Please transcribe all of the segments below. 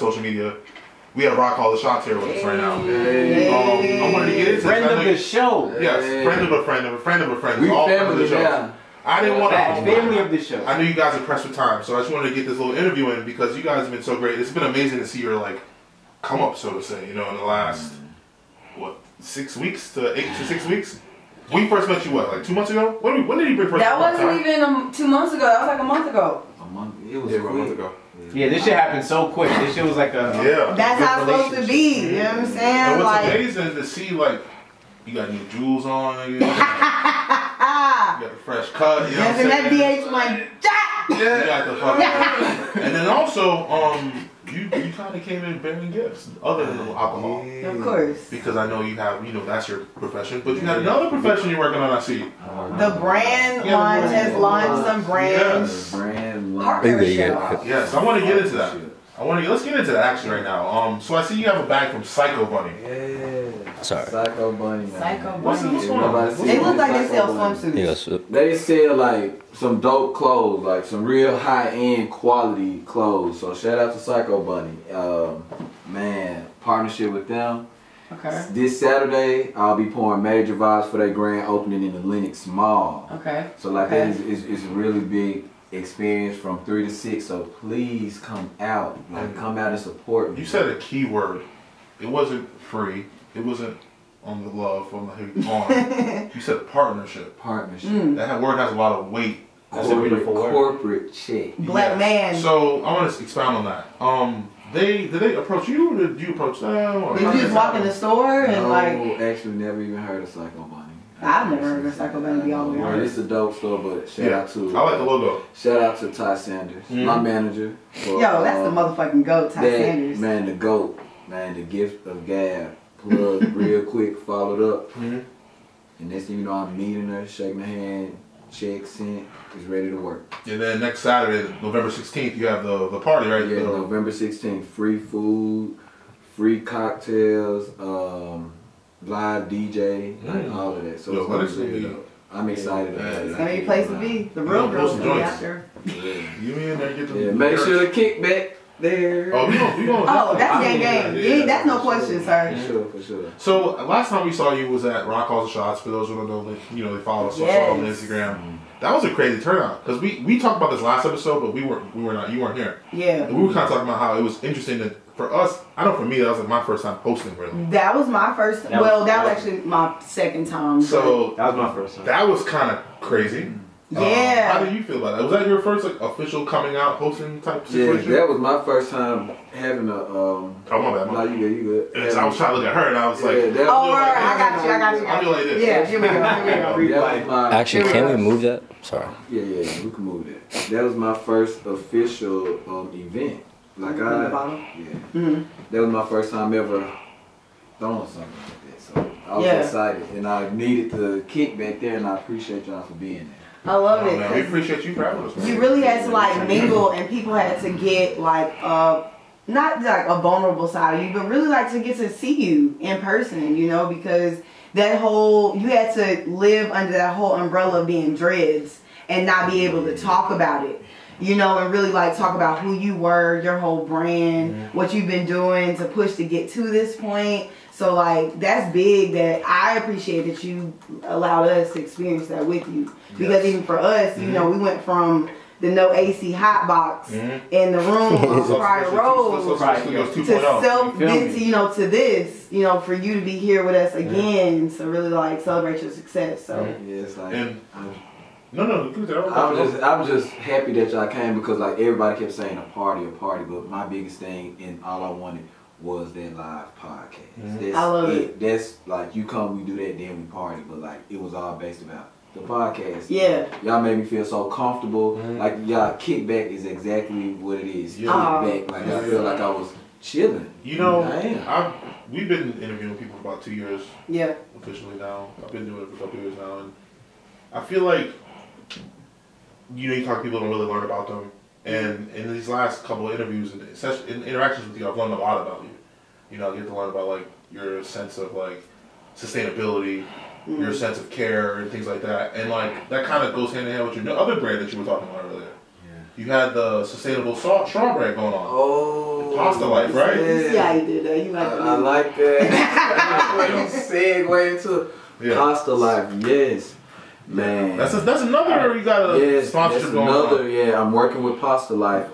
social media. We have Rock Call the Shots here with us right now. I wanted to get into friend of the show. Yes, friend of a friend of a friend of a friend. We all family now. I didn't want to. Family of the show. I knew you guys are pressed for time, so I just wanted to get this little interview in because you guys have been so great. It's been amazing to see your like come up, so to say. You know, in the last what 6 weeks to 8 to 6 weeks. We first met you what, like 2 months ago? When did you bring first? That wasn't even 2 months ago. That was like a month ago. A month. It was a month ago. Yeah, this shit happened so quick. This shit was like a That's how it's supposed to be. You know what I'm saying? And what's like, amazing to see like you got new jewels on. You got the fresh cut. You know what I'm that saying? VH1. Yeah. You got the fucking. And then also, you kind of came in bearing gifts other than alcohol. Of course. Because I know you have, you know, that's your profession. But you had another profession you're working on, I see. The brand launch has launched some brands. Yes. Brand launch. Partner show. Yes, I want to get into that. Let's get into that actually right now. So I see you have a bag from Psycho Bunny. Yeah. Sorry. Psycho Bunny. Man. Psycho What's Bunny. going on? They look like they sell swimsuits. Yes. They sell like some dope clothes, like some real high-end quality clothes. So shout out to Psycho Bunny. Man, partnership with them. Okay. This Saturday, I'll be pouring major vibes for their grand opening in the Lenox Mall. Okay. So like that is a really big experience from 3 to 6. So please come out, like come out and support me. You said a key word. It wasn't free. It wasn't on the love, on the on. You said partnership. Partnership. That word has a lot of weight. That's a beautiful word. Corporate check. Black man. So I want to expound on that. Did they approach you, or did you approach them? Or Did you just walk in the store and like? Actually never even heard of Psycho Bunny. I've never heard of Psycho Bunny be all the way. It's a dope store, but shout out to. I like the logo. Shout out to Ty Sanders, my manager. For, Yo, that's the motherfucking goat, Ty Sanders. Man, the goat, man, the gift of gab. Plug real quick, followed up, and next thing you know, I'm meeting her, shaking her hand, check sent, is ready to work. And then next Saturday, November 16th, you have the party, right? Yeah, November 16th, free food, free cocktails, live DJ, like all of that. So Yo, it's gonna be, I'm excited about it. It's gonna be a place to be. The real girls gonna be out there. You in there get the make sure the kickback there. Oh, we going. Oh, that's gang. Yeah, that's no question, sir. For sure. So last time we saw you was at Rock Calls the Shots. For those who don't know, you know, they follow us on Instagram. That was a crazy turnout because we talked about this last episode, but you weren't here. Yeah. And we were kind of talking about how it was interesting that for us. I know for me that was like my first time hosting really. That was my first. That was actually my second time. So that was my first time. That was kind of crazy. Yeah. How do you feel about that? Was that your first like official coming out hosting type situation? Yeah, that was my first time having a. Oh my bad. No, you good. I was trying to look at her and I was like, I got you. I'll be like this. Yeah, here we go. Actually, can we move that? Sorry. Yeah, we can move that. That was my first official event. Like that was my first time ever throwing something like that. So I was excited and I needed the kick back there, and I appreciate y'all for being there. I love it. Man, we appreciate you for having us. You really had to like mingle, and people had to get like not like a vulnerable side of you, but really like to get to see you in person, you know, because that whole, you had to live under that whole umbrella of being dreads and not be able to talk about it, you know, and really like talk about who you were, your whole brand, what you've been doing to push to get to this point. So like that's big, that I appreciate that you allowed us to experience that with you. Because even for us, you know, we went from the no AC hot box in the room on Pryor Road to self this, you know, to this, you know, for you to be here with us again. So really like celebrate your success. So yeah, it's like I'm just happy that y'all came, because like everybody kept saying a party, but my biggest thing and all I wanted was that live podcast. That's I love it. That's like, you come, we do that, then we party, but like it was all based about the podcast. Yeah. Y'all made me feel so comfortable. Like y'all kickback is exactly what it is. Kickback. Like I feel like I was chilling. You know, we've been interviewing people for about 2 years. Yeah. Officially now. I've been doing it for a couple years now, and I feel like, you know, you talk to people, don't really learn about them. And in these last couple of interviews and interactions with you, I've learned a lot about you. You know, I get to learn about like your sense of like sustainability, your sense of care and things like that. And like that kind of goes hand in hand with your other brand that you were talking about earlier. you had the sustainable straw bread going on. Oh, Pasta life, right? Yeah. See how you did that. You I like that. You segue into pasta life. Yes, man. That's another. You got a sponsorship going on. Yeah, I'm working with Pasta Life.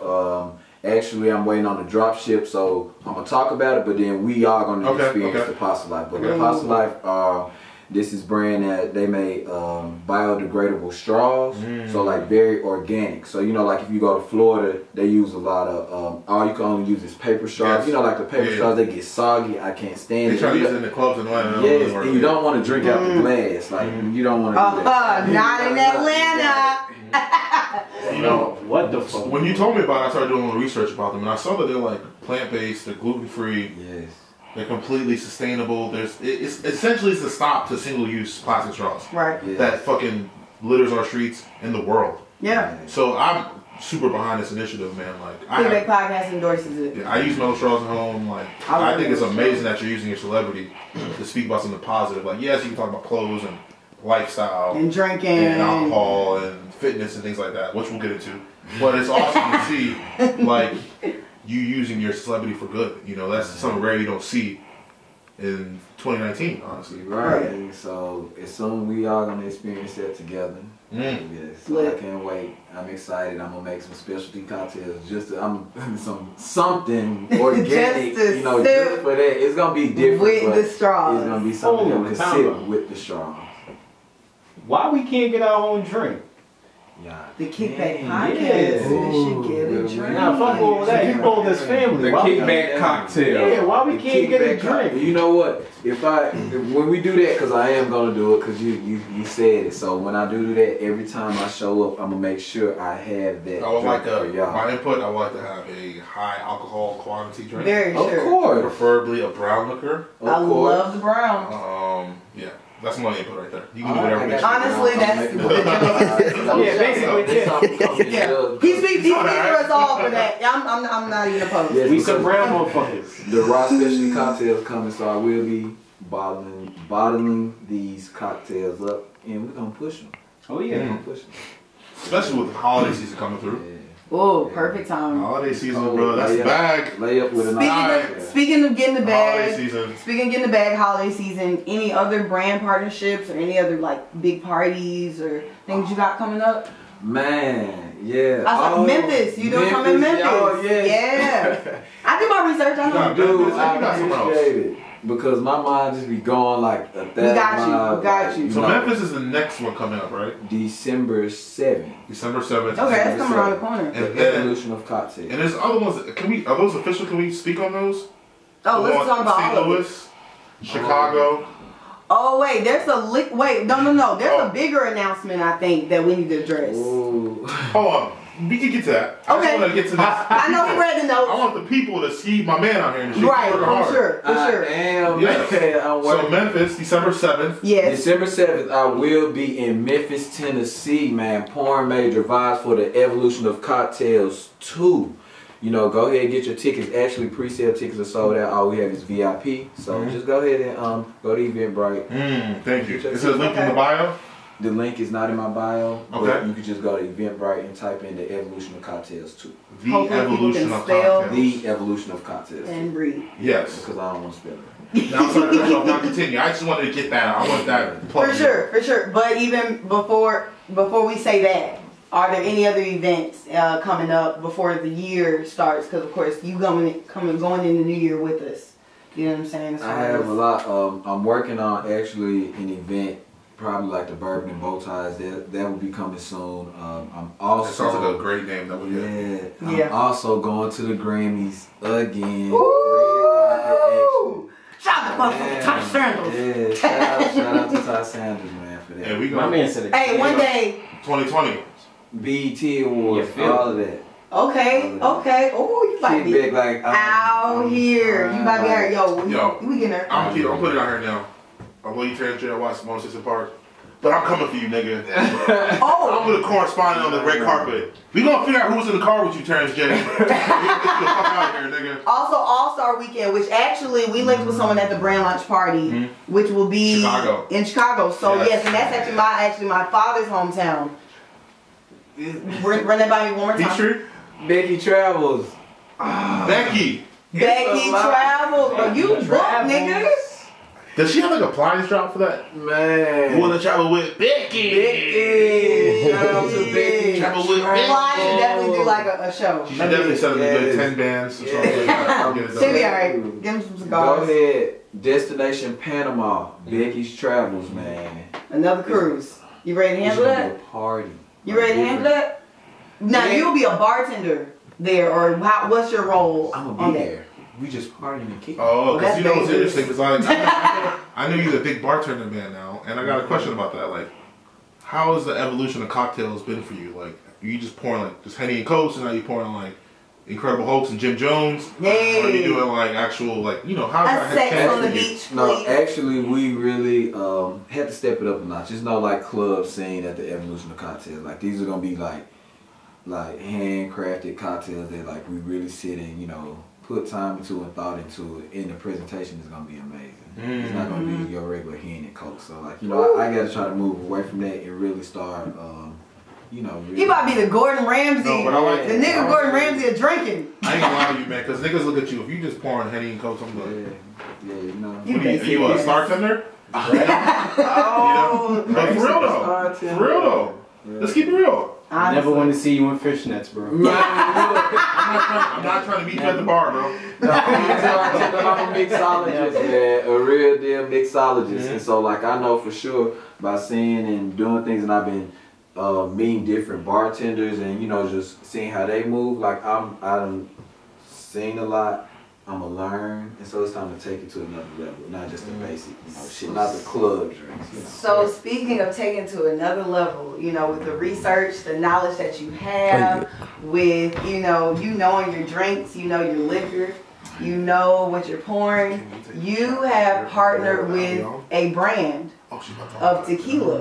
Actually, I'm waiting on the drop ship, so I'm gonna talk about it. But then we are gonna experience the Pasta Life. But the Pasta Life, this is brand that they made biodegradable straws, so like very organic. So you know, like if you go to Florida, they use a lot of all you can only use is paper straws. You know, like the paper straws, they get soggy. I can't stand it. They try to use it in the clubs in Atlanta. Yes, and you don't want to drink out the glass. Like you don't want to. Do that. Not in Atlanta. You know what the fuck? When you told me about it, I started doing a little research about them, and I saw that they're like plant-based, they're gluten-free. Yes. They're completely sustainable. It's essentially it's a stop to single-use plastic straws. Right. Yeah. That fucking litters our streets in the world. Yeah. So I'm super behind this initiative, man. Like Big Podcast endorses it. Yeah, I use metal straws at home. Like I think it's amazing that you're using your celebrity to speak about something positive. Like yes, you can talk about clothes and lifestyle and drinking and alcohol and fitness and things like that, which we'll get into. But it's awesome to see like you using your celebrity for good. You know, that's something rare you don't see in 2019, honestly. Right. And so as soon we are gonna experience that together. Yes. So I can't wait. I'm excited. I'm gonna make some specialty cocktails. Something organic. You know, just for that. It's gonna be different. With the straws. It's gonna be something that we can sit with the straws. Why we can't get our own drink? Yeah. The Kickback Podcast. Should get a drink. Nah, fuck all that. You call this family. The Kickback cocktail. Yeah, why we can't get a drink? You know what? When we do that, because I am gonna do it, because you said it. So when I do that, every time I show up, I'm gonna make sure I have that. I would like my input. I would like to have a high alcohol quantity drink. Very sure. Of course. Preferably a brown liquor. I love the brown. Yeah. That's my input right there. You can do whatever you honestly, that's basically, yeah. He speaks for us all for that. I'm not even opposed. Yes, we some brown motherfuckers. The raw specialty cocktails coming, so I will be bottling these cocktails up, and we're gonna push them. Oh yeah, we're gonna push them. Especially with the holiday season coming through. Yeah. Oh, perfect time. Holiday season, bro. That's the bag. Lay up with a Speaking of getting the bag, holiday season. Speaking of getting the bag, holiday season. Any other brand partnerships or any other like big parties or things you got coming up? Man, yeah. I was like Memphis. You doing something in Memphis? Oh yes. Yeah. I do my research. I know. Dude, I appreciate it. Because my mind just be going like a We got you. So Memphis is the next one coming up, right? December 7th. December 7th. Okay, that's coming around the corner. And the evolution of cocktails. And there's other ones. Are those official? Can we speak on those? Oh, let's talk about St. Louis, Chicago. Oh wait, there's no. There's a bigger announcement I think that we need to address. Ooh. Hold on. We can get to that. Okay. I just want to get to this. I know he read the notes. I want the people to see my man out here in the street. Right, for sure. Damn. Yes. I'm so Memphis, December 7th. Yes. December 7th, I will be in Memphis, Tennessee, man. Pouring major vibes for the Evolution of Cocktails 2. You know, go ahead and get your tickets. Actually, pre-sale tickets are sold out. All we have is VIP. So just go ahead and go to Eventbrite. Thank you. Is there a link in the bio? The link is not in my bio. Okay. But you can just go to Eventbrite and type in the Evolution of Cocktails 2. The Evolution of Cocktails. The Evolution of Cocktails. And breathe. Yes. Because I don't want to spell it. Now I'm sorry to cut you off. Now continue. I just wanted to get that out. I want that plug. For sure. But even before we say that, are there any other events coming up before the year starts? Because of course you going in the new year with us. You know what I'm saying? I have a lot. I'm working on actually an event, probably like the Bourbon and Bow Ties. That will be coming soon. I'm also. That sounds like a great name. That would be. Yeah. I'm also going to the Grammys again. Woo! Shout out to Ty Sanders. Yeah, shout out to Ty Sanders, man, for that. Yeah, we My man said it. Hey, one day. 2020. BET Awards, all of that. Okay. Oh, you might be like, out here. You might be out here. Yo, we getting there. I'm putting it out here now. Although you turn jail, watch 106 Park. But I'm coming for you, nigga. I'm with a correspondent on the red carpet. We gonna figure out who's in the car with you, Terrence J. Get the fuck out of here, nigga. Also, All-Star Weekend, which actually we linked with someone at the brand launch party, which will be in Chicago. So yes, and that's actually my father's hometown. Run that by me one more time. Peachtree? Becky Travels. Becky. Becky Travels. Bro, you booked, nigga. Does she have like a prize drop for that? Man. You want to travel with Becky? Becky. Shout out to Becky. Travel with Becky. Fly should definitely do like a show. She should definitely set up a good 10 bands or something. She'll be alright. Give him some Go cigars. ahead. Destination Panama. Becky's Travels, man. Another cruise. You ready to handle It's gonna be that? a party. You ready to handle that? Now Yeah. you'll be a bartender there, or what's your role I'm on gonna be that? there. We just partying and kicking. Oh, Well, that's because you know what's dangerous. interesting? Because I know you're a big bartender man now, and I got a question about that. Like, how has the evolution of cocktails been for you? Like, you just pouring like just Henny and Cokes, and now you pouring like Incredible Hulks and Jim Jones? Yay. Or are you doing like actual like how's A that sex changed on the for you? beach, No, please. actually, we really had to step it up a notch. It's not like club scene at the evolution of cocktails. Like these are gonna be like handcrafted cocktails that like we really sit and put time into and thought into it. And the presentation is gonna be amazing. It's not gonna be your regular Henny and Coke. So like I gotta try to move away from that and really start really. He might be the Gordon Ramsay. No, but I like the nigga Gordon Ramsay is drinking. I ain't gonna lie to you, man, because niggas look at you if you just pouring Henny and Cokes. I'm like, Yeah. are you a star tender? Oh, But for real though, let's keep it real. I never want to see you in fishnets, bro. I'm not trying to meet you at the bar, bro. I'm a mixologist, man. A real deal mixologist. And so, like, I know for sure by seeing and doing things, and I've been meeting different bartenders and, just seeing how they move. Like, I done seen a lot. I'm going to learn. And so it's time to take it to another level. Not just the basic, shit, not the club drinks. So speaking of taking to another level, with the research, the knowledge that you have, with you knowing your drinks, your liquor, what you're pouring, you have partnered with a brand of tequila.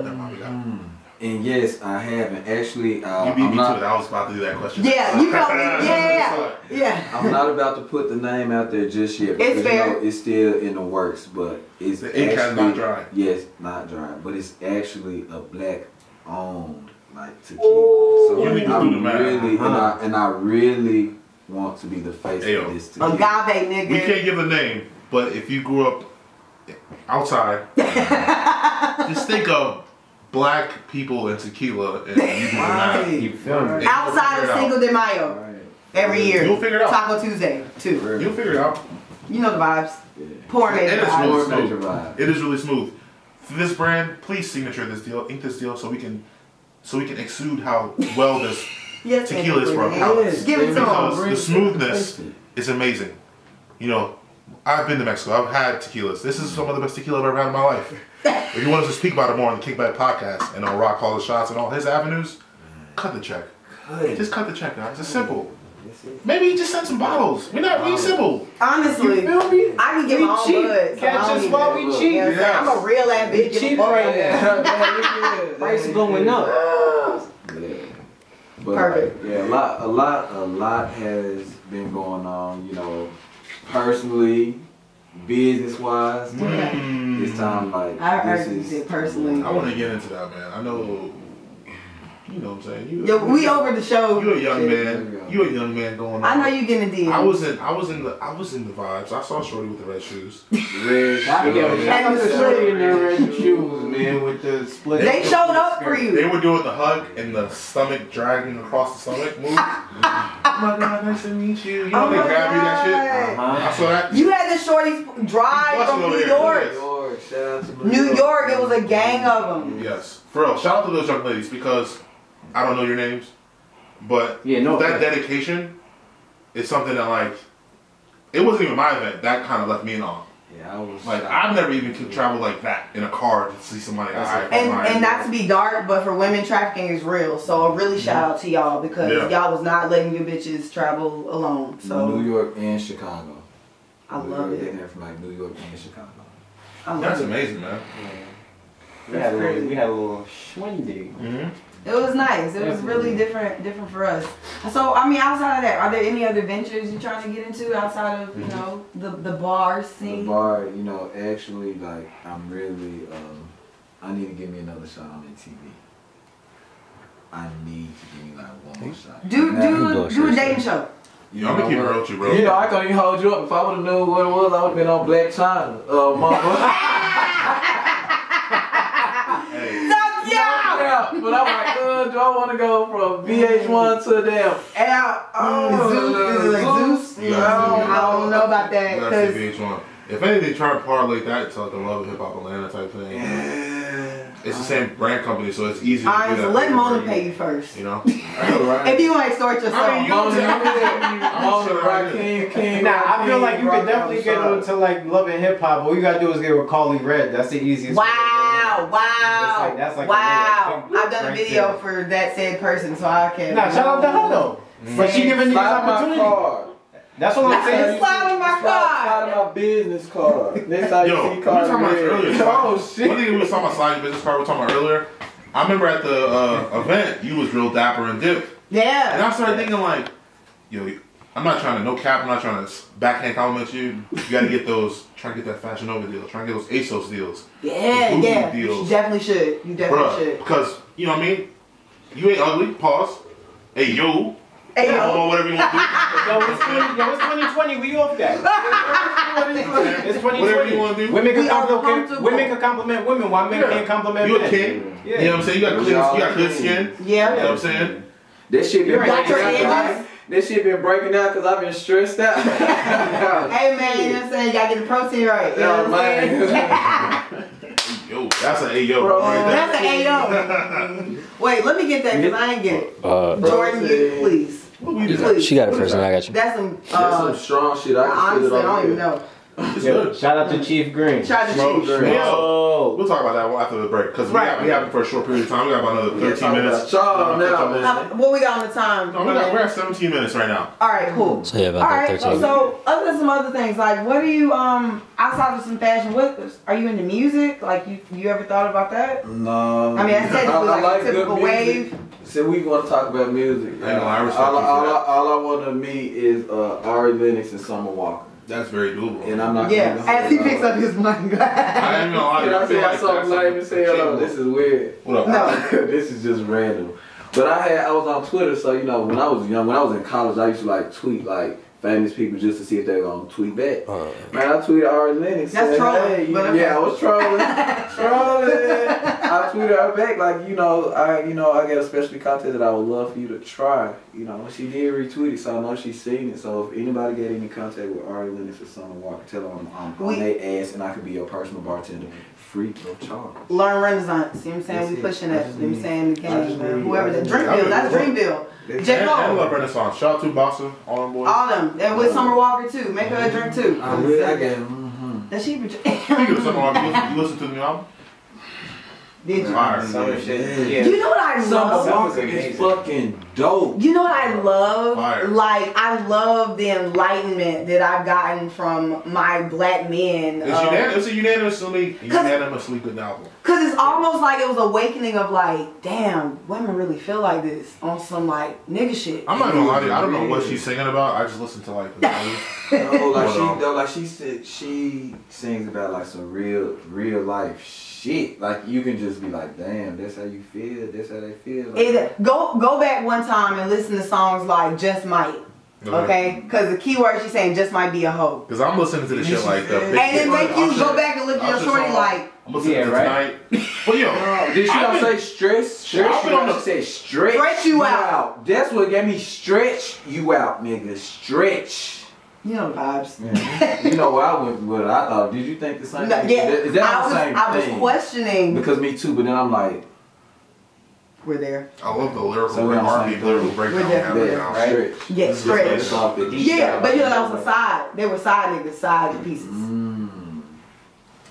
And yes, I have. And actually, You beat me to it. I was about to do that question. Yeah, you felt me. Yeah. I'm not about to put the name out there just yet because It's fair. it's still in the works, but it's The ink has not dried. Yes, not dry, but it's actually a black-owned tequila. So You need to do the math. really, and I really want to be the face of this tequila. Agave, nigga. We can't give a name, but if you grew up outside, just think of black people and tequila, and you do the math. You feel me? Outside of Cinco de Mayo. Right. Every year. You'll figure it out. Taco Tuesday, too. You'll figure it out. You know the vibes. Yeah. Pouring It it. is More really major smooth. vibe. It is really smooth. For this brand, please signature this deal, ink this deal, so we can exude how well this Yes, tequila is for our yes. palates. Give it to Because him. the smoothness is amazing. I've been to Mexico. I've had tequilas. This is some of the best tequila I've ever had in my life. If you want us to speak about it more on the Kickback podcast and on Rock Call the Shots and all his avenues, cut the check. Just cut the check, guys. It's simple. Maybe just send some bottles. We're not really simple. Honestly, You feel me? I can get We my own cheap. bud. So Catch I don't us need while that. we You know cheap. what I'm saying? Yes. I'm a real ass We bitch. Give a cheap fuck right about that. now. Price going up. Yeah. But Perfect. a lot has been going on, personally, business wise. It's time I heard you say personally. I want to get into that, man. I know, you know what I'm saying. Yo, we over the show. You a young Shit. man. You a young man going on. I know you getting a deal. I was in the vibes. I saw Shorty with the red shoes. Red Shout out to Shorty in their red shoes, man, with the split. They showed up for you. They were doing the hug and the stomach dragging across the stomach move. Oh my god, nice to meet you. You know Oh they my grab you that shit. God. I saw that. You had the shorties drive Busting from over New there. York. Shout out to New York, it was a gang of them. Yes, for real. Shout out to those young ladies because I don't know your names, but Yeah, no. that dedication is something that it wasn't even my event. That kind of left me in awe. Yeah, I was I've never even could travel like that in a car to see somebody. And not to be dark, but for women, trafficking is real. So a really shout out to y'all because y'all was not letting your bitches travel alone. So New York and Chicago. I love They it. came from New York and Chicago. I love That's it. amazing, man. We had a little schwindy. Mm-hmm. It was nice. It was really different for us. So I mean, outside of that, are there any other ventures you're trying to get into outside of the bar scene? The bar, actually, I'm really, I need to give me another shot on the TV. I need to give me like one more shot. Do a dating show. I'm gonna keep it real with you, bro. You know, I couldn't even hold you up. If I would have known what it was, I would have been on Black China. Yeah, but I'm like, do I want to go from VH1 to a damn app? Zeus? I don't know about that. You gotta say VH1. If anything, try to parlay that to like the Love and Hip Hop Atlanta type thing. Yeah. It's the same brand company, so it's easy to Alright, do so that. let Mona pay you first. You know? If you want to extort yourself. King. Nah, I feel like you could definitely get into like Love and Hip Hop. All you gotta do is get with Carly Red. That's the easiest. Wow. That's like Wow. I've done a video for that said person, so I can. Nah, shout out to her though. But she giving you this opportunity. That's what I'm saying. Slide on my card. Slide on my business card. Next time you see we were talking card about earlier. Oh shit. One thing we was talking about sliding business card we were talking about earlier. I remember at the event, you was real dapper and dipped. Yeah. And I started thinking like, yo, I'm not trying to, no cap, I'm not trying to backhand compliment you. You gotta get those, try to get that Fashion Nova deal, try to get those ASOS deals. Yeah. Deals. You definitely should. You definitely should. Because, you know what I mean? You ain't ugly, pause. Hey, yo. Hey, yo. Or whatever you want to do. Yo, it's 2020. We off that. It's 2020. Whatever you want to do. Women can compliment women. Why men can't compliment men? You a king. Yeah. You know what I'm saying? You got good skin. Yeah. You know what I'm saying? This shit been Got your edges? This shit been breaking out because I've been stressed out. Hey man, you know what I'm saying? You gotta get the protein right. You know what I'm saying? Yo, that's an A-yo. Right there. That's an A-O. Wait, let me get that because I ain't get it. Jordan, get it, please. Please. She got it first, and I got you. That's some, That's some strong shit. I can honestly, feel it I don't even on know. It's Yo, good. shout out to Chief Green. Shout out to Chief. Oh. We'll talk about that after the break because we have it for a short period of time. We got about another 13 minutes. What we got on the time? No, we're at 17 minutes right now. All right, cool. So yeah, All about right, that 13. so other than some other things, like what are you outside of some fashion? What are you into music? Like you ever thought about that? No. I mean, I said it was like a good typical music. wave. So we want to talk about music. I respect you for that. All I want to meet is Ari Lennox and Summer Walker. That's very doable. And I'm not Yeah, as he picks up his money. I ain't gonna lie. Can I say like something lame and say, oh, this is weird? What up? No. This is just random. But I was on Twitter, so you know, when I was young, when I was in college, I used to like tweet like famous people just to see if they were gonna tweet back. Man, I tweeted Ari Lennox. That's trolling. Hey, But okay. yeah, I was trolling. I tweeted her back like, I got a specialty content that I would love for you to try. You know, she did retweet it, so I know she's seen it. So if anybody get any contact with Ari Lennox or Summer Walker, tell her I'm on their ass and I could be your personal bartender. Free of charge. Learn Renaissance. You know what I'm saying? We pushing that. You know what I'm saying? The game, man. Whoever the Dreamville, that's Dreamville. J. And Cole. Love Renaissance. Shout out to Bossa, all them boys. All them. And with Summer Walker too. Make her a drink too. I got him. That she Speaking of Summer Walker, you listen to the new album? Did you? Fire. Summer shit. Yeah. You know what I love? Summer Walker is fucking dope. You know what I love? Fire. Like, I love the enlightenment that I've gotten from my black men. It's a unanimously good album. Because it's almost like it was awakening of like, damn, women really feel like this on some like nigga shit. I'm not gonna lie to you, I don't know what she's singing about. I just listen to like the she sings about like some real life shit. Like you can just be like, damn, that's how you feel. That's how they feel. Like, go back one time and listen to songs like Just Might. Okay? Because the key word she's saying just might be a hoe. Because I'm listening to the shit like the. And it make you go back and look at your shorty like. I'm listening to tonight. But yo, did she not say stress? She said stretch you out. That's what gave me stretch you out, nigga. Stretch. You know the vibes. Yeah. You know what I went with? I thought, did you think the same thing? Yeah, Is that the same I was thing? questioning. Because me too, but then I'm like, we're there. I love the lyrical lyrical breakdown. right? Yeah, stretch. Yeah, but you know that was a side. They were side niggas, side pieces.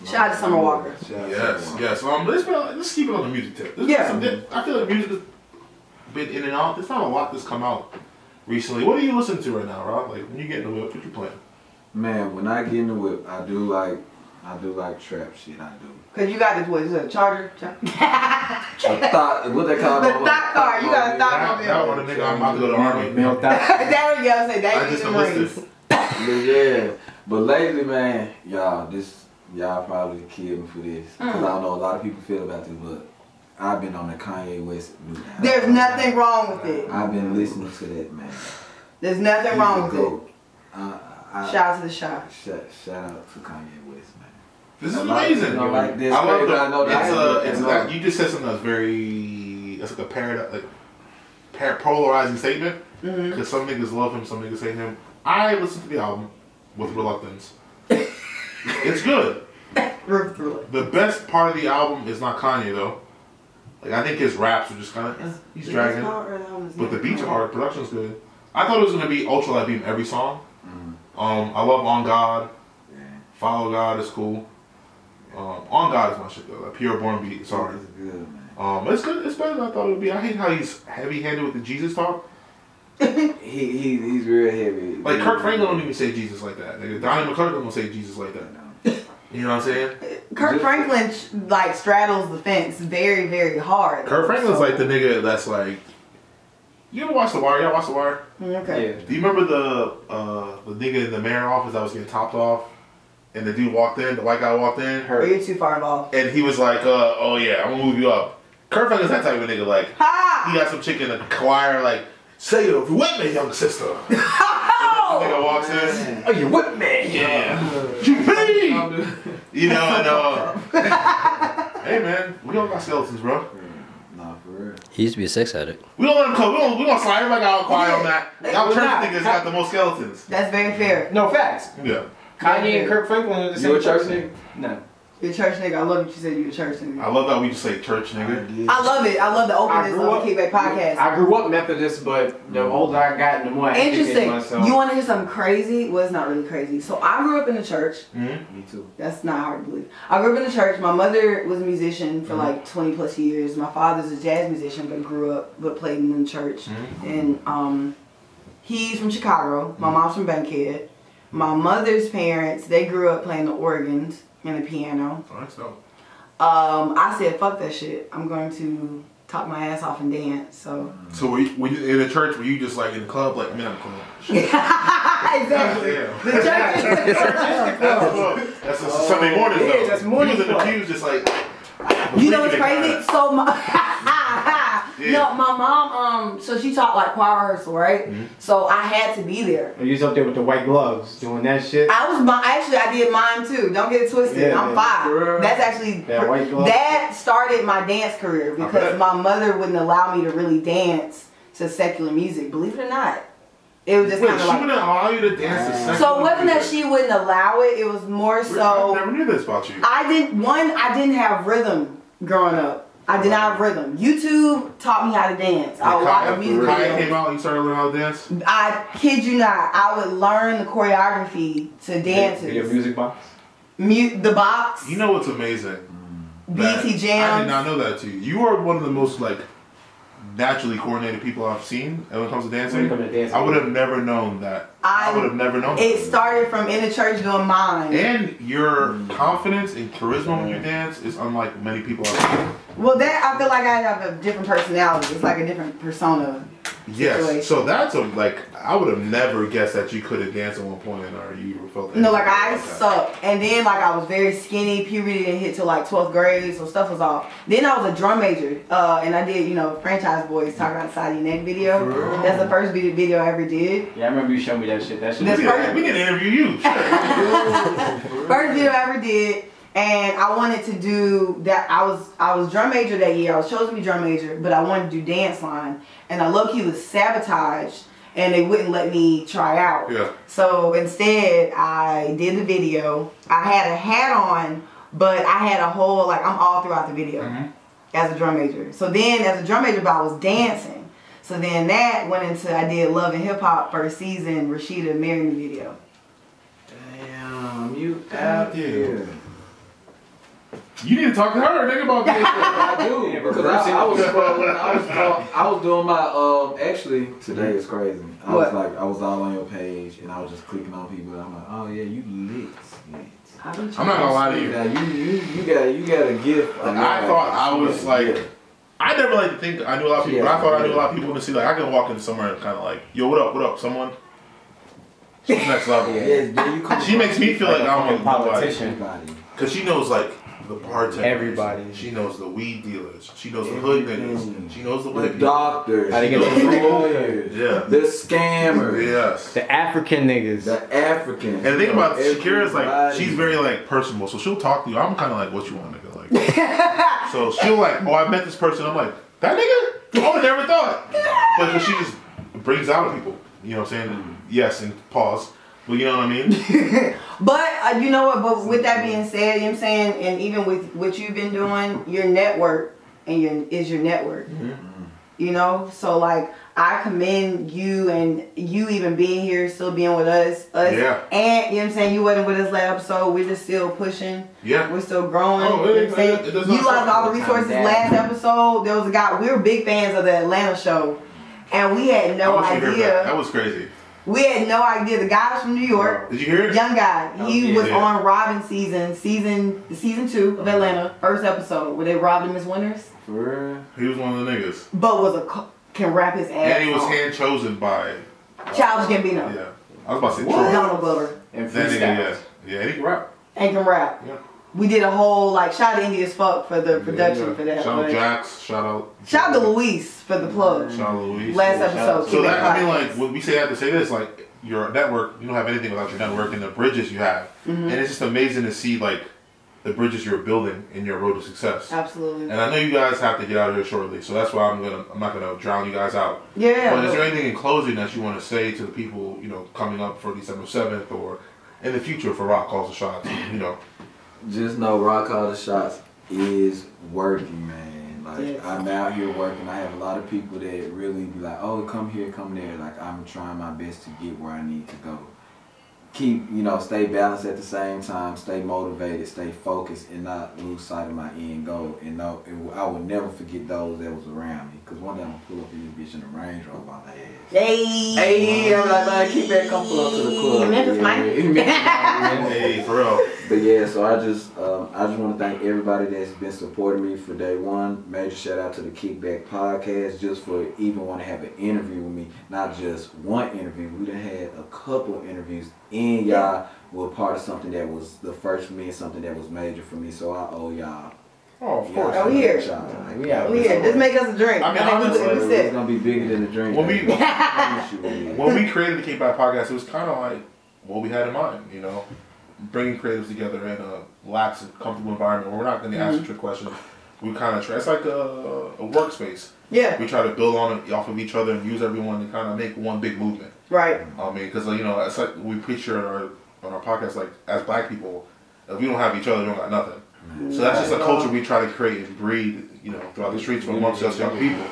Shout out to Summer Walker. Yes. Let's keep it on the music tip. I feel like music has been in and out. There's not a lot that's come out recently. What are you listening to right now, Rob? Like when you get in the whip, what you playing? Man, when I get in the whip, I do like trap shit. I do. Cause you got this, what is it, a charger? What they call the thought car. You got a thought That one, the nigga, I'm about to go to the army. That you gotta say that. I just enlisted. Yeah, but lately, man, y'all probably kill me for this because I don't know a lot of people feel about this, but I've been on the Kanye West new. There's nothing wrong with it. I've been listening to that man. There's nothing wrong with it. Shout Shout out to the shot. Shout out to Kanye West, man. This is amazing. Like this, I love that. You just said something that's very, that's like a polarizing statement. Because some niggas love him, some niggas hate him. I listened to the album with reluctance. It's good. The best part of the album is not Kanye though. Like I think his raps are just kind of he's dragging, but the beats are hard. Production's good. I thought it was gonna be ultra light beam every song. I love On God. Follow God is cool. On God is my shit though. That Pure Born beat. Sorry. It's good, man. It's good. It's better than I thought it would be. I hate how he's heavy-handed with the Jesus talk. He's real heavy. Like Kirk Franklin don't even say Jesus like that. Like, Donnie McClurkin don't say Jesus like that. You know what I'm saying? Kirk Franklin like straddles the fence very, very hard. Kirk Franklin's like the nigga that's like. You ever watch The Wire? Y'all watch The Wire? Okay. Yeah. Do you remember the nigga in the mayor office that was getting topped off, and the dude walked in, the white guy walked in, Or you're too far involved. and he was like, "Oh yeah, I'm gonna move you up." Kirk Franklin's that type of nigga. Like Ha! he got some chick in the choir, like, "Say it with me, young sister." Oh! Nigga walks in. Oh, you with me? Yeah. GP! You know, and hey man, we all got skeletons, bro. Nah, for real. He used to be a sex addict. We don't let him come. We don't slide. Everybody got all quiet on that. Y'all church niggas got the most skeletons. That's very fair. No facts. Yeah. Kanye and Kirk Franklin are the same. You a church person. No. You're a church nigga. I love what you said. You're a church nigga. I love that we just say church, nigga. I love it. I love the openness of the Kickback podcast. I grew up Methodist, but the older I got, the more I educated Interesting. myself. You want to hear something crazy? Well, it's not really crazy. So I grew up in the church. Me too. That's not hard to believe. I grew up in the church. My mother was a musician for like 20 plus years. My father's a jazz musician, but played in the church. And he's from Chicago. My mom's from Bankhead. My mother's parents, they grew up playing the organs and the piano. Oh, that's dope. I said, fuck that shit. I'm going to talk my ass off and dance. So were you in the church? Were you just like in the club? Like, I mean, not the club. exactly. Damn. The church is the club. That's a Sunday morning. Yeah, though. that's morning He was in the club. pews, just like. You know what's crazy? So Yeah. no, my mom, so she taught like choir rehearsal, right? So I had to be there. You was up there with the white gloves doing that shit. I did mine too. Don't get it twisted. Yeah, I'm yeah. 5. That's actually That white glove. that started my dance career because my mother wouldn't allow me to really dance to secular music. Believe it or not, it was just Wait, kind she of like. wouldn't allow you to dance to secular So it wasn't that music? she wouldn't allow it. It was more I so. never knew this about you. I didn't have rhythm growing up. I did not have rhythm. YouTube taught me how to dance. I would watch music Kanye videos. came out, you started learning how to dance? I kid you not. I would learn the choreography to dances. Your music box. The box. You know what's amazing? BT I Jams. did not know that too. You are one of the most like naturally coordinated people I've seen when it comes to dancing. When it comes to dancing. I would have never known that. I would have never known. It started from in the church doing mine. And your confidence and charisma when you dance is unlike many people I've seen. Well, that I feel like I have a different personality. It's like a different persona. Yes. Situation. So that's I would have never guessed that you could have danced at one point or you felt that. No, like I sucked. And then like I was very skinny. Puberty didn't hit till like 12th grade, so stuff was off. Then I was a drum major. And I did, Franchise Boys Talk About Side of Your Neck video. That's the first video I ever did. Yeah, I remember you showed me that shit. That shit. We need to interview you. First video I ever did. And I wanted to do that. I was drum major that year. I was chosen to be drum major, but I wanted to do dance line. And I low-key was sabotaged, and they wouldn't let me try out. Yeah. So instead, I did the video. I had a hat on, but I had a whole, I'm all throughout the video as a drum major. So then, as a drum major, but I was dancing. So then that went into, I did Love and Hip Hop first season, Rashida married me video. Damn, you out here. You need to talk to her, nigga, about this. I do, because I was scrolling, I was doing my, actually, today is crazy. I was all on your page, and I was just clicking on people, and I'm like, oh yeah, you lit. I'm not gonna lie to you. Now, you got a gift. I thought I was I never like to think I knew a lot of people, but I thought I knew a lot of people in the city. Like, I can walk in somewhere and kind of like, yo, what up, someone? She's next level. Yeah, She makes me feel like I'm a politician. Because she knows, like, the bartenders. Everybody. She knows the weed dealers. She knows the hood niggas. She knows the The white people. doctors. How to She get knows the the lawyers. Yeah. The scammers. Yes. The African niggas. The Africans. And the thing about Shakira is like, everybody. she's very like personable, so she'll talk to you. I'm kind of like, what you want, nigga? Like, so she'll like, oh, I met this person. I'm like, that nigga? Oh, I never thought. But she just brings out people. You know what I'm saying? Yes, and pause. But you know what I mean? But you know what? But with that being said, you know what I'm saying, and even with what you've been doing, your network is your network. You know, so like I commend you and you even being here, still being with us. Yeah. And you know what I'm saying, you wasn't with us last episode. We're just still pushing. Yeah. We're still growing. Oh, you know what I'm saying? it does not Utilized all the stop. resources. Last episode, there was a guy. We were big fans of the Atlanta show, and we had no idea. That was crazy. We had no idea. The guy was from New York. Did you hear it? Young guy. He was Yeah. on Robin season 2 of Atlanta, first episode where they robbed him as winners. For real? He was one of the niggas. But can rap his ass And he was off. hand chosen by. Childish Gambino. Yeah. I was about to say What? Troy. Donald Glover. And That nigga, freestyle. yeah. Yeah, and he can rap. And can rap. Yeah. We did a whole like shout out to Indie as fuck for the production Yeah. for that. Shout out but- Jax. Shout out. Shout out to Luis for the plug. Shout out Luis. Last episode. So Keep that, it I mean, quiet. like, when we say have to say this, like, your network, you don't have anything without your network and the bridges you have. And it's just amazing to see, like, the bridges you're building in your road to success. Absolutely. And I know you guys have to get out of here shortly, so that's why I'm not gonna drown you guys out. Yeah. But is there anything in closing that you want to say to the people, you know, coming up for December 7th or in the future for Rock Calls the Shots, you know? Just know Rock All the Shots is working, man. Like, Yes. I'm out here working. I have a lot of people that really be like, oh, come here, come there. Like, I'm trying my best to get where I need to go. Keep, stay balanced at the same time, stay motivated, stay focused, and not lose sight of my end goal. And no, I will never forget those that was around me. Because one day I'm going to pull up in this bitch in the Range Rover on their ass. Hey. Hey, I'm like, man, keep that, come pull up to the club. Memphis, man. Hey, for real. But yeah, so I just want to thank everybody that's been supporting me for day one. Major shout out to the Kickback Podcast just for even want to have an interview with me. Not just one interview. We done had a couple of interviews, and y'all were part of something that was the first for me and something that was major for me. So I owe y'all. Oh, of course. Oh, here. Yeah. We here. Just make us a drink. I mean, think honestly, we It's sit. gonna be bigger than the drink. When we- I promise you it is. When we created the Kickback Podcast, it was kind of like what we had in mind, you know? Bringing creatives together in a relaxed and comfortable environment where we're not going to ask trick questions. We kind of try, it's like a workspace. Yeah. We try to build off of each other and use everyone to kind of make one big movement. Right. I mean, because, it's like we preach here on our podcast, like, as black people, if we don't have each other, we don't got nothing. So that's just a culture we try to create and breed, throughout the streets amongst us young people.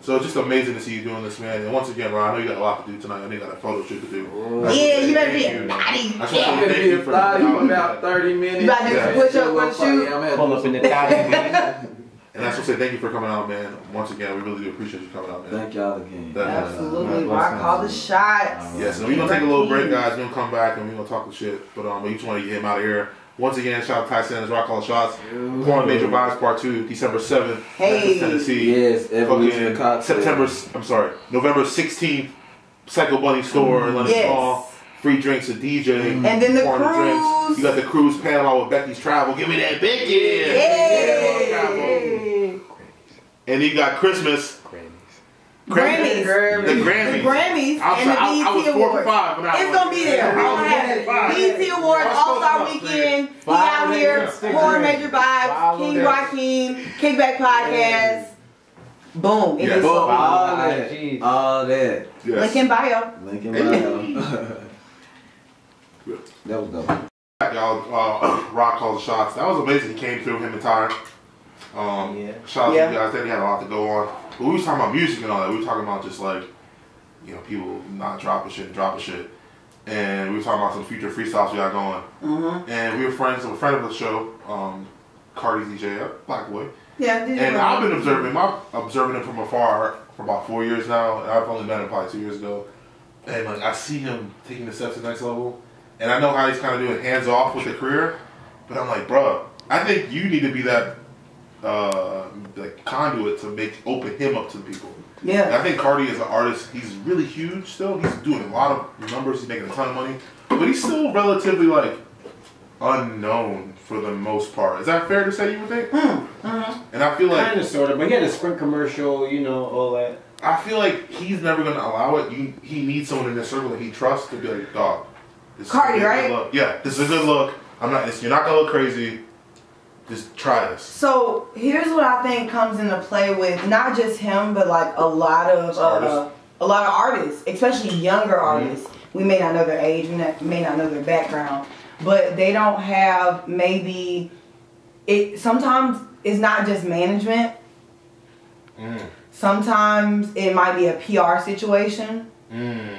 So it's just amazing to see you doing this, man. And once again, Ron, I know you got a lot to do tonight. I know you got a photo shoot to do. Yeah, you better be a I body. just want to I'm gonna thank be you a for thotty coming for out. about 30 minutes. You about to do some push-up for the shoot? Pull up in the thotty. And I just want to say thank you for coming out, man. Once again, we really do appreciate you coming out, man. Thank y'all again. Absolutely. Rock all the shots. Yes, and we're going to take a little break, guys. We're going to come back and we're going to talk the shit. But we just want to get him out of here. Once again, shout out to Ty Sanders, Rock All the Shots. Pouring Major Vibes Part 2, December 7th, Hey. Memphis, Tennessee. Yes, Evolution Cocktail. November 16th, Psycho Bunny Store in London Yes. Mall. Free drinks, a DJ. And then the pouring cruise. You got the cruise Panama with Becky's Travel. Give me that Becky. Yay! And you got Christmas. Grammys. The Grammys. The Grammys I and the I was BET 4 for Awards. 5 when I It's went. gonna be there. We're gonna have it. BET Awards, All-Star Weekend. He out here, pouring Major Vibes, King Hakeem, Kickback Podcast. Boom. It Yes. is so All cool. that. All that. Yes. Link in bio. Link in bio. That was dope. Y'all, Rock Calls the Shots. That was amazing. He came through, him and Tyre. Shout out to you guys. They had a lot to go on. But we was talking about music and all that. We were talking about just like, people not dropping shit and dropping shit. And we were talking about some future freestyles we got going. And we were friends with a friend of the show, Cardi's DJ, Black Boy. Yeah. And I've been observing him from afar for about 4 years now. And I've only met him probably 2 years ago. And like I see him taking the steps to the next level. And I know how he's kind of doing hands off with the career. But I'm like, bro, I think you need to be that conduit to open him up to the people. Yeah. And I think Cardi as an artist, he's really huge still. He's doing a lot of numbers. He's making a ton of money. But he's still relatively unknown for the most part. Is that fair to say, you would think? And I feel like... Kind of, sort of, but he had a Sprint commercial, you know, all that. I feel like he's never going to allow it. He needs someone in this circle that he trusts to be like, dog, this Cardi, is a right? good look. Yeah, this is a good look. You're not going to look crazy. Just try this. So here's what I think comes into play with not just him, but like a lot of artists, especially younger artists. We may not know their age, we may not know their background, but they don't have maybe it. Sometimes it's not just management. Sometimes it might be a PR situation.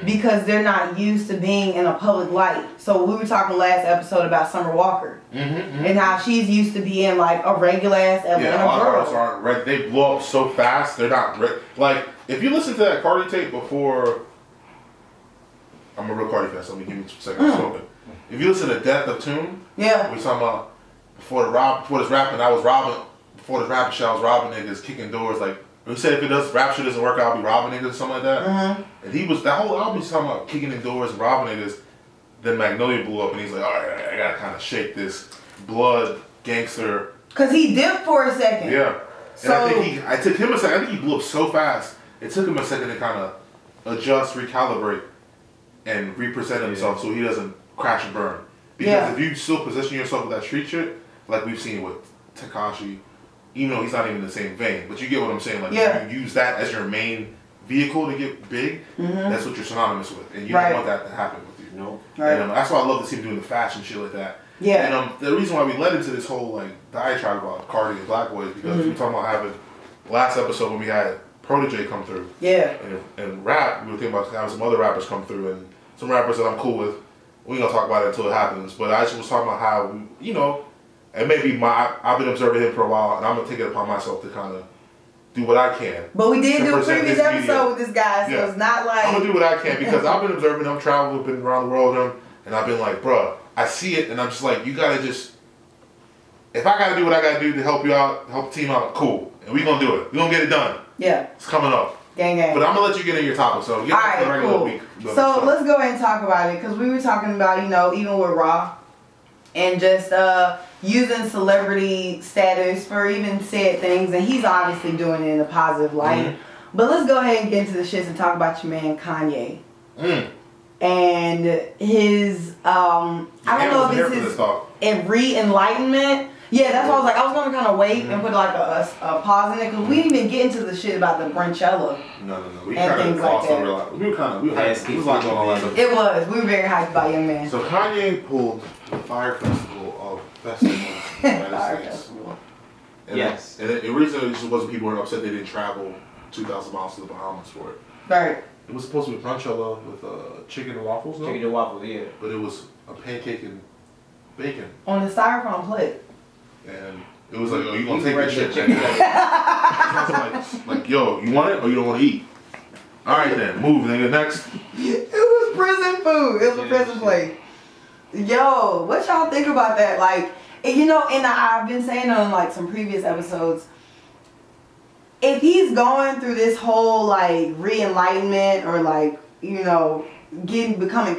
Because they're not used to being in a public light. So we were talking last episode about Summer Walker and how she's used to being like a regular ass Atlanta a lot of girl. artists aren't ready. They blow up so fast. They're not ready. Like if you listen to that Cardi tape before, I'm a real Cardi fan, so let me give you 2 seconds to open. If you listen to Death of Tune, we're talking about before this rapping shit, I was robbing niggas, kicking doors like. He said if rap shit doesn't work out, I'll be robbing niggas or something like that. And that whole album he's talking about kicking in doors and robbing niggas. Then Magnolia blew up and he's like, all right, I gotta kind of shake this blood gangster. Cause he dipped for a second. Yeah. And I think he blew up so fast. It took him a second to kind of adjust, recalibrate, and represent himself so he doesn't crash and burn. Because if you still position yourself with that street shit, like we've seen with Tekashi, even though he's not even in the same vein, but you get what I'm saying. Like if you use that as your main vehicle to get big, that's what you're synonymous with, and you don't want that to happen with you. No. And that's why I love to see him doing the fashion shit like that. And the reason why we led into this whole like diatribe about Cardi and Black Boys because we were talking about having last episode when we had Protege come through. And rap, we were thinking about having some other rappers come through, and some rappers that I'm cool with. We ain't gonna talk about it until it happens. But I just was talking about how and maybe I've been observing him for a while, and I'm gonna take it upon myself to kind of do what I can. But we did do a previous episode with this guy, so it's not like I'm gonna do what I can because I've been observing him, traveled, been around the world with him, and I've been like, bruh, I see it, and I'm just like, you gotta just. If I gotta do what I gotta do to help you out, help the team out, cool, and we gonna do it. We gonna get it done. It's coming up. Gang. But I'm gonna let you get in your topic. So get back to the regular week. So let's go ahead and talk about it because we were talking about even with Raw. And just using celebrity status for even said things. And he's obviously doing it in a positive light. But let's go ahead and get into the shits and talk about your man Kanye. And his, I don't know if this is a re-enlightenment. Yeah, that's why I was going to kind of wait and put like a pause in it. Because we didn't even get into the shit about the Brunchella. No. We kind of glossed over a lot. We were hyped. It was a lot going on last episode. It was. We were very hyped by young man. So Kanye pulled the Fire Festival of festivals in the United States. And it originally just wasn't people who were upset they didn't travel 2,000 miles to the Bahamas for it. Right. It was supposed to be Brunchella with chicken and waffles, though. Chicken and waffles, yeah. But it was a pancake and bacon. On the styrofoam plate. And it was like, oh, you gonna take this shit? like, yo, you want it or you don't want to eat? All right then, move, nigga. Next. It was prison food. It was a prison plate. Yo, what y'all think about that? Like, and I've been saying on like some previous episodes, if he's going through this whole like re-enlightenment or like, becoming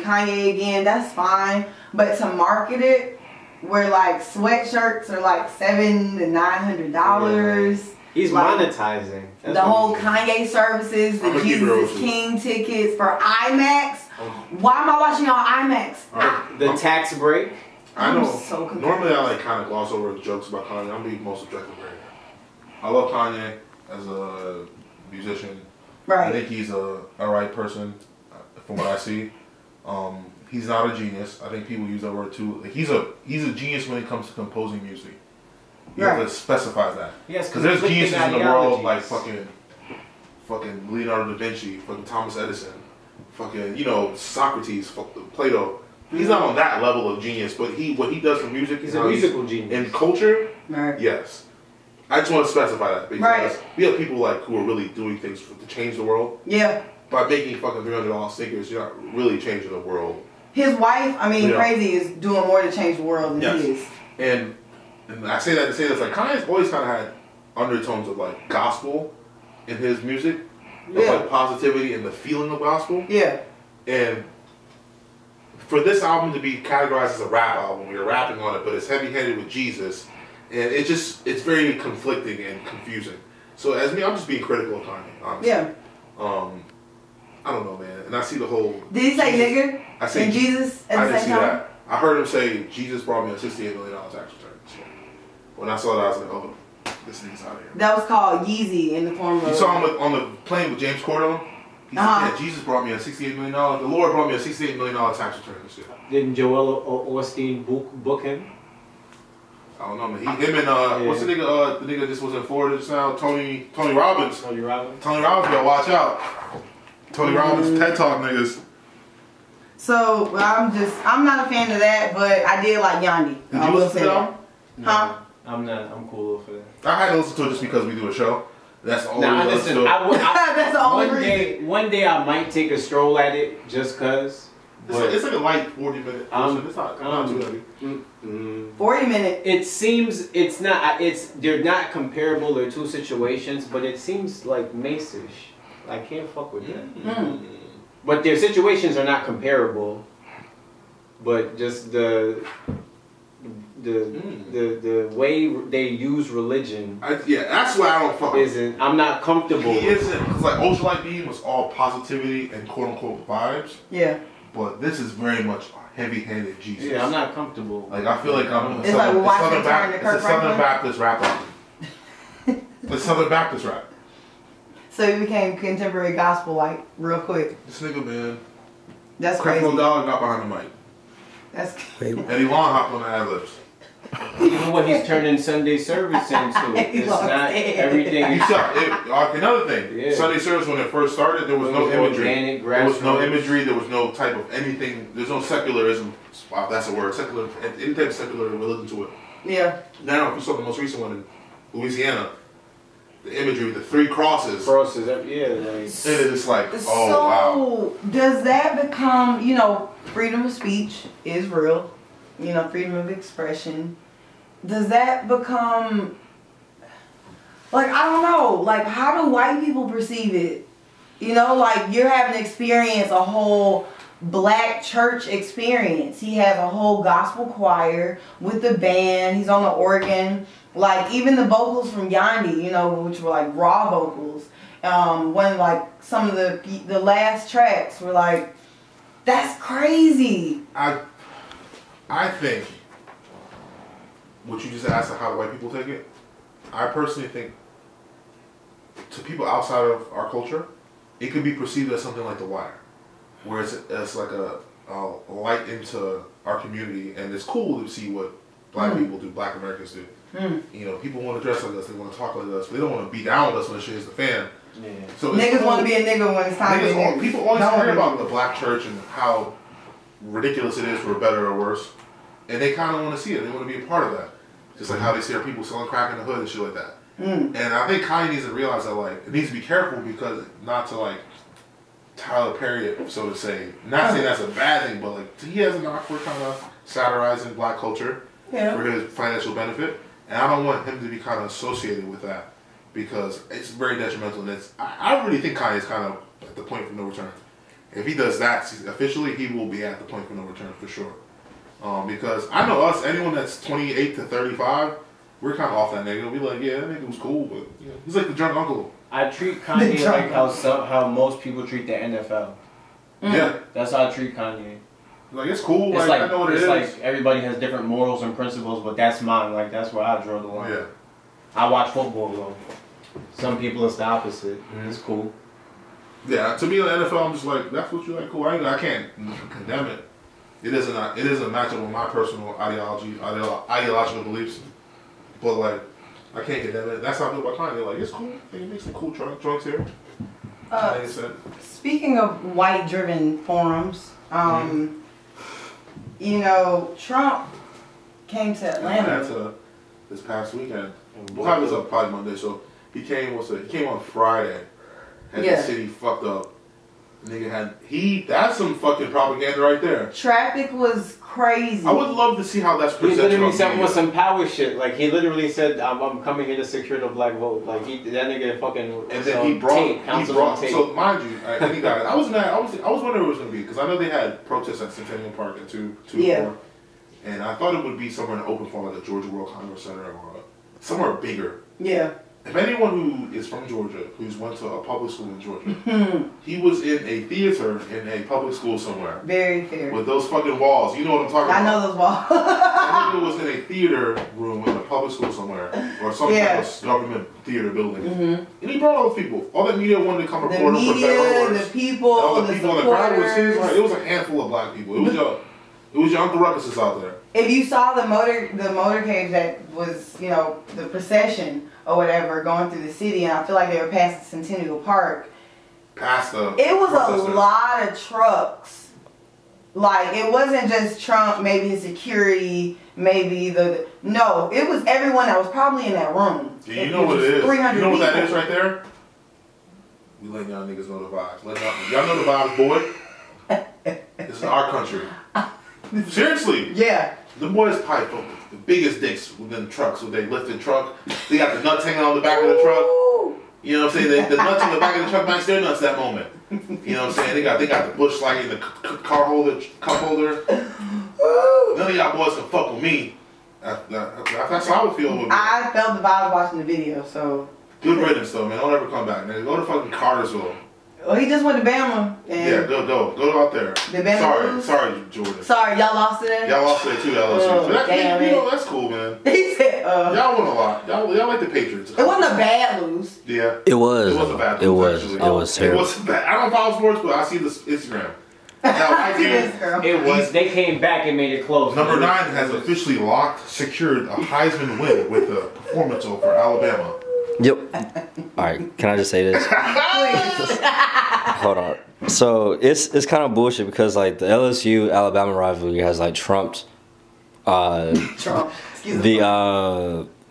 Kanye again, that's fine. But to market it where like sweatshirts are like $700 to $900. He's monetizing. The whole Kanye services, the Jesus is King tickets for IMAX. Why am I watching on IMAX? The tax break. I know. So normally I like kind of gloss over jokes about Kanye. I'm being most objective right now. I love Kanye as a musician. Right. I think he's a alright person from what I see. He's not a genius. I think people use that word too. Like he's a genius when it comes to composing music. You have to specify that. Yes, because there's geniuses in the world like fucking Leonardo da Vinci, fucking Thomas Edison, fucking Socrates, Plato. He's not on that level of genius, but what he does for music, he's a musical genius. In culture, right. Yes. I just want to specify that because we have people like who are really doing things to change the world. Yeah. By making fucking $300 sneakers, you're not really changing the world. His wife, Crazy, is doing more to change the world than he is. And I say that to say this, like Kanye's always kind of had undertones of like gospel in his music, of like positivity and the feeling of gospel. Yeah. And for this album to be categorized as a rap album, we were rapping on it, but it's heavy-handed with Jesus, and it's very conflicting and confusing. So as me, I'm just being critical of Kanye, honestly. Yeah. I don't know, man. And I see the whole... Did he say nigga and Jesus at the same time? That. I heard him say, Jesus brought me a $68 million tax return. So when I saw that, I was like, oh, this nigga's out of here. That was called Yeezy in the form of... You saw him on the plane with James Corden? He said, yeah, Jesus brought me a $68 million... The Lord brought me a $68 million tax return this year. Didn't Joel Osteen book him? I don't know, man. Him and, what's the nigga, the nigga just was in Florida just now? Tony Robbins. Tony Robbins, better watch out. Tony Robbins, TED Talk niggas. So, I'm not a fan of that, but I did like Yandi. Did you listen to that? Huh? I'm cool for that. I had to listen to it just because we do a show. That's the only reason. Listen, that's the only reason. One day I might take a stroll at it just cause. It's like a light 40-minute. It's not too heavy. 40 minutes. It seems they're not comparable. They're two situations, but it seems like Mace-ish. I can't fuck with that. But their situations are not comparable. But just the way they use religion. That's why I don't fuck with it. I'm not comfortable. He isn't, because like Ultralight Beam was all positivity and quote unquote vibes. Yeah. But this is very much heavy-handed Jesus. Yeah, I'm not comfortable. Like I feel like I'm. It's like watching turn to Kirk It's a Southern Baptist rap album. It's Southern Baptist rap. So he became contemporary gospel like real quick. This nigga, man. That's crazy. Creflo Dollar got behind the mic. That's Eddie Long hopped on the ad-libs. Even what he's turning Sunday service into, it's not everything. Another thing, yeah. Sunday service when it first started, there was no imagery. Organic, there was no imagery. There was no type of anything. There's no secularism. Wow, that's a word. Secular, any type of secular religion to it. Yeah. Now, if you saw the most recent one in Louisiana, the imagery, the 3 crosses. Crosses, yeah. Like, and it's like, wow. Does that become, freedom of speech is real, freedom of expression. Does that become, like, I don't know, like, how do white people perceive it? Like, you're having to experience a whole black church experience. He has a whole gospel choir with the band. He's on the organ. Like, even the vocals from Yandi, which were like raw vocals, when like some of the last tracks were like, that's crazy. I think what you just asked, how do white people take it? I personally think to people outside of our culture, it could be perceived as something like The Wire, where it's like a light into our community, and it's cool to see what black people do, black Americans do. People want to dress like us, they want to talk like us, but they don't want to be down with us when the shit hits the fan. Yeah. So niggas want to be a nigga when it's time to be a nigga. People always hear about the black church and how ridiculous it is for better or worse, and they kind of want to see it. They want to be a part of that. Just like how they see our people selling crack in the hood and shit like that. And I think Kanye needs to realize that, like, it needs to be careful because not to, like, Tyler Perry it, so to say. Not saying that's a bad thing, but, like, he has a knock for kind of satirizing black culture for his financial benefit. And I don't want him to be kind of associated with that because it's very detrimental. And I really think Kanye's kind of at the point of no return. If he does that officially, he will be at the point of no return for sure. Because I know anyone that's 28 to 35, we're kind of off that nigga. We'll be like, yeah, that nigga was cool, but he's like the drunk uncle. I treat Kanye like how most people treat the NFL. Yeah. That's how I treat Kanye. Like, it's cool. It's I know what it is. Like everybody has different morals and principles, but that's mine. Like, that's where I draw the line. Yeah. I watch football, though. Some people, it's the opposite. It's cool. Yeah, to me, in the NFL, I'm just like, that's what you like, cool. I can't condemn it. It doesn't match up with my personal ideological beliefs. But, like, I can't condemn it. That's how I feel about Kanye. Like, it's cool. He makes some cool joints here. Like I said. Speaking of white-driven forums, Trump came to Atlanta. This past weekend. We'll have this up probably Monday. So he came. He came on Friday. Had the city fucked up. Nigga that's some fucking propaganda right there. Traffic was crazy. I would love to see how that's He presented. literally on said media. with some power shit. Like he literally said, "I'm coming here to secure the black vote." Like that nigga fucking. And then he brought. tape. So mind you, and he got it. I was wondering what it was going to be because I know they had protests at Centennial Park at 2-4, and I thought it would be somewhere in the open forum, like a Georgia World Congress Center or somewhere bigger. Yeah. If anyone who is from Georgia, who's went to a public school in Georgia, he was in a theater in a public school somewhere. Very fair. With those fucking walls. You know what I'm talking about. I know those walls. I think it was in a theater room in a public school somewhere. Or some kind of government theater building. And he brought all those people. All that media wanted to come record him for better or worse. The people, all the the people in the crowd was his. Right? It was a handful of black people. It was your Uncle Ruckus out there. If you saw the motorcade that was, the procession or whatever going through the city, and I feel like they were past Centennial Park. Past the. It was a lot of trucks. Like it wasn't just Trump, maybe his security, maybe no, it was everyone that was probably in that room. Yeah, you know what it is. 300 you know what that people. is right there? We letting y'all niggas know the vibes. Y'all know the vibes, boy. This is our country. Seriously. Yeah. The boys pipe up the biggest dicks within the trucks. So they lifted truck. They got the nuts hanging on the back of the truck. You know what I'm saying? The nuts on the back of the truck match their nuts that moment. You know what I'm saying? They got the bush light in the car holder, cup holder. None of y'all boys can fuck with me. That's how I would feel with me. I felt the vibes watching the video, so. Good riddance though, man. Don't ever come back, man. Go to fucking Cartersville. Well, he just went to Bama. And yeah, go out there. Did Bama sorry, Jordan. Sorry, y'all lost today. Y'all lost today too, LSU. But that's cool, man. He said, y'all won a lot. Y'all like the Patriots. It wasn't a bad lose. Yeah. It was. It was a bad It lose. Actually. was terrible. It wasn't bad. I don't follow sports, but I see this Instagram. Now, it was. They came back and made it close. Number 9 has officially secured a Heisman win with a performance over Alabama. Yep. All right. Can I just say this? Hold on. So it's kind of bullshit because like the LSU Alabama rivalry has like trumped the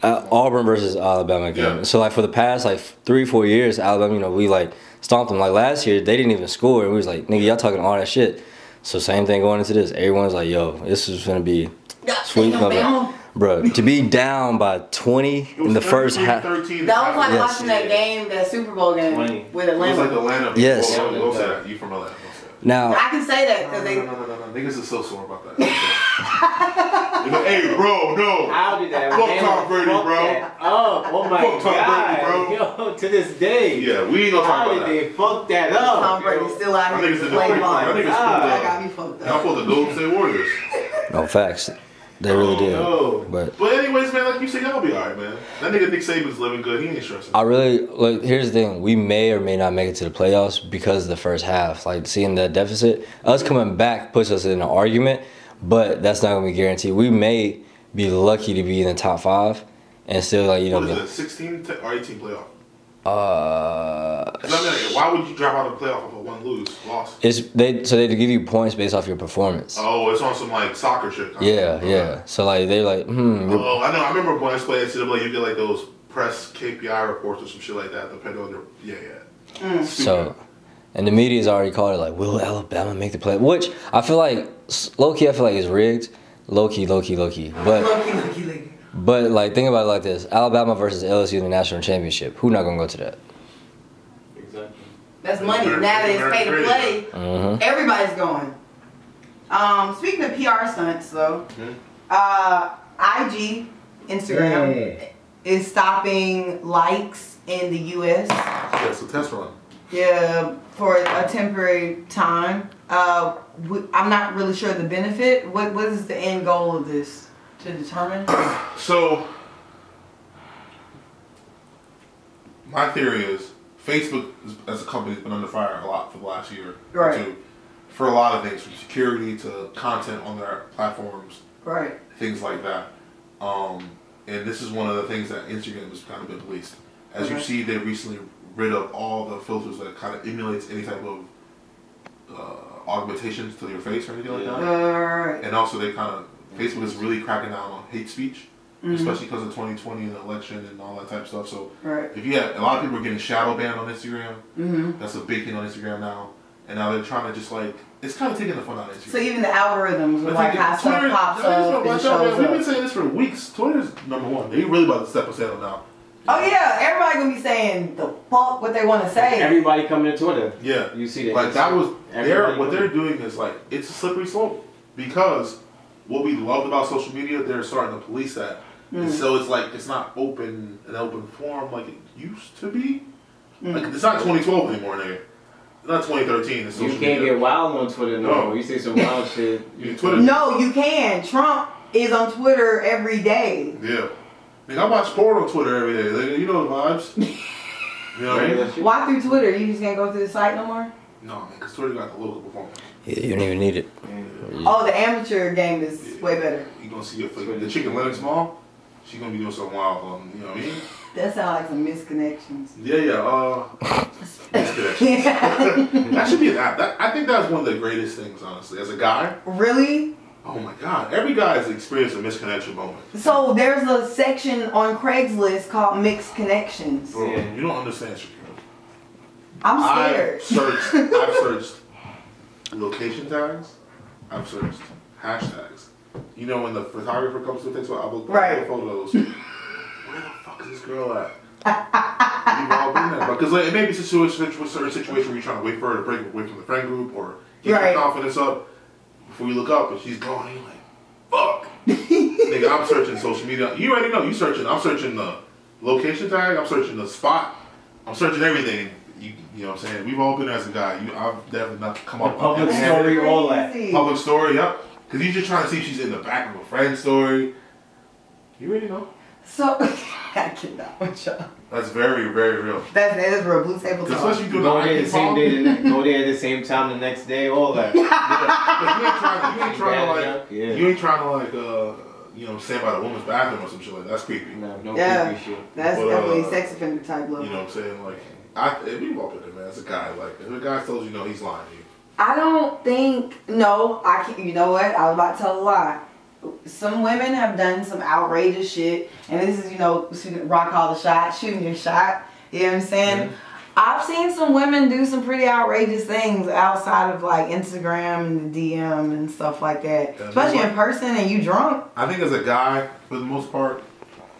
Auburn versus Alabama game. Yeah. So like for the past like 3-4 years, Alabama, we like stomped them. Like last year, they didn't even score, and we was like, nigga, y'all talking all that shit. So same thing going into this. Everyone's like, yo, this is gonna be sweet. Bro, to be down by 20 in the first half. That was like watching that game, that Super Bowl game with Atlanta. It was like Atlanta. Yes. Don't say that. You from Atlanta. Now I can say that because no. Niggas is so sore about that. Hey, bro, no. How did that? Fuck Tom Brady, bro. Oh my fuck God. Tom Brady, bro. Yo, to this day. Yeah, we ain't gonna talk about that. How did they fuck that up? Tom Brady's still out here to play ball. I got me fucked up. Y'all for the Golden State Warriors. No facts. They really did. No. But anyways, man, like you said, y'all be alright, man. That nigga Nick Saban's living good. He ain't stressing. I really like. Here's the thing: we may or may not make it to the playoffs because of the first half. Like seeing that deficit, us coming back puts us in an argument, but that's not gonna be guaranteed. We may be lucky to be in the top 5, and still like What is it? 16 or 18 playoff? Why would you drop out of the playoff of a loss? So they give you points based off your performance. Oh, it's on some like soccer shit. Yeah. So like they're like, Oh, I know. I remember when I played NCAA, you get like those press KPI reports or some shit like that, depending on your So, and the media's already called it like, will Alabama make the play? Which I feel like low key, it's rigged. Low key. But like think about it like this: Alabama versus LSU in the national championship. Who not gonna go to that? Exactly. That's money. Now that it's pay to play, everybody's going. Speaking of PR stunts, though, IG, Instagram is stopping likes in the U.S. Yeah, it's a test run. Yeah, for a temporary time. I'm not really sure the benefit. What is the end goal of this to determine? So, my theory is Facebook as a company has been under fire a lot for the last year or two. For a lot of things, from security to content on their platforms, things like that. And this is one of the things that Instagram has kind of been released. As you see, they recently rid of all the filters that kind of emulates any type of augmentations to your face or anything like that. And also, Facebook is really cracking down on hate speech, especially because of 2020 and the election and all that type of stuff. So if you have a lot of people are getting shadow banned on Instagram, that's a big thing on Instagram now. and now they're trying to just like it's kind of taking the fun out of Instagram. So even the algorithms with like how stuff pops up and shows We've been up. saying this for weeks. Twitter's number one. They really about to step us out now. Oh yeah, everybody gonna be saying the fuck what they want to say. Everybody coming to Twitter. Yeah, you see that. Like that was what they're coming. doing is like it's a slippery slope because what we loved about social media, they're starting to police that, and so it's like it's not an open forum like it used to be. Like it's not 2012 anymore, nigga. It's not 2013. It's social You can't media. get wild on Twitter no. You see some wild shit. Twitter. No, you can. Trump is on Twitter every day. Yeah. Nigga, I watch porn on Twitter every day. Like, you know the vibes. You know what I mean? Why through Twitter? You just can't go through the site no more? No, man, because Twitter got the local performance. Yeah, you don't even need it. Oh, the amateur game is way better. You gonna see the chicken Lennox Mall? She gonna be doing something wild. You know what I mean? That sounds like some misconnections. Yeah. Misconnections. That should be an app. I think that's one of the greatest things, honestly. As a guy. Really? Oh my God! Every guy has experienced a misconnection moment. So there's a section on Craigslist called Mixed Connections. Bro, you don't understand, Shakira. I'm scared. I've searched location tags. I've searched hashtags. You know when the photographer comes to take I'll look at photos. Where the fuck is this girl at? You've all been there, because like, it may be a certain situation where you're trying to wait for her to break away from the friend group or get your confidence up. Before you look up and she's gone, and you're like, fuck. Nigga, I'm searching social media. You already know, I'm searching the location tag, I'm searching the spot, I'm searching everything. You know what I'm saying? We've all been there as a guy. I've definitely not come up with public story, all that. Public story, yep. Because you're just trying to see if she's in the back of a friend's story. You already know. So, I cannot with y'all. That's very, very real. That is real. Blue table talk. Especially doing go there the same day, go there at the same time the next day, all that. You ain't trying to like, you know, stand by the woman's bathroom or some shit like that. That's creepy. No creepy shit. That's definitely sex offender type level. You know what I'm saying? Like, we've all been there, man. As a guy, like, if a guy tells you no, he's lying to you. I don't think, no, I can't, you know what? I was about to tell a lie. Some women have done some outrageous shit, and this is, you know, rock call the shot, shooting your shot. You know what I'm saying? I've seen some women do some pretty outrageous things outside of like Instagram and the DM and stuff like that, especially in person and you drunk. I think as a guy, for the most part,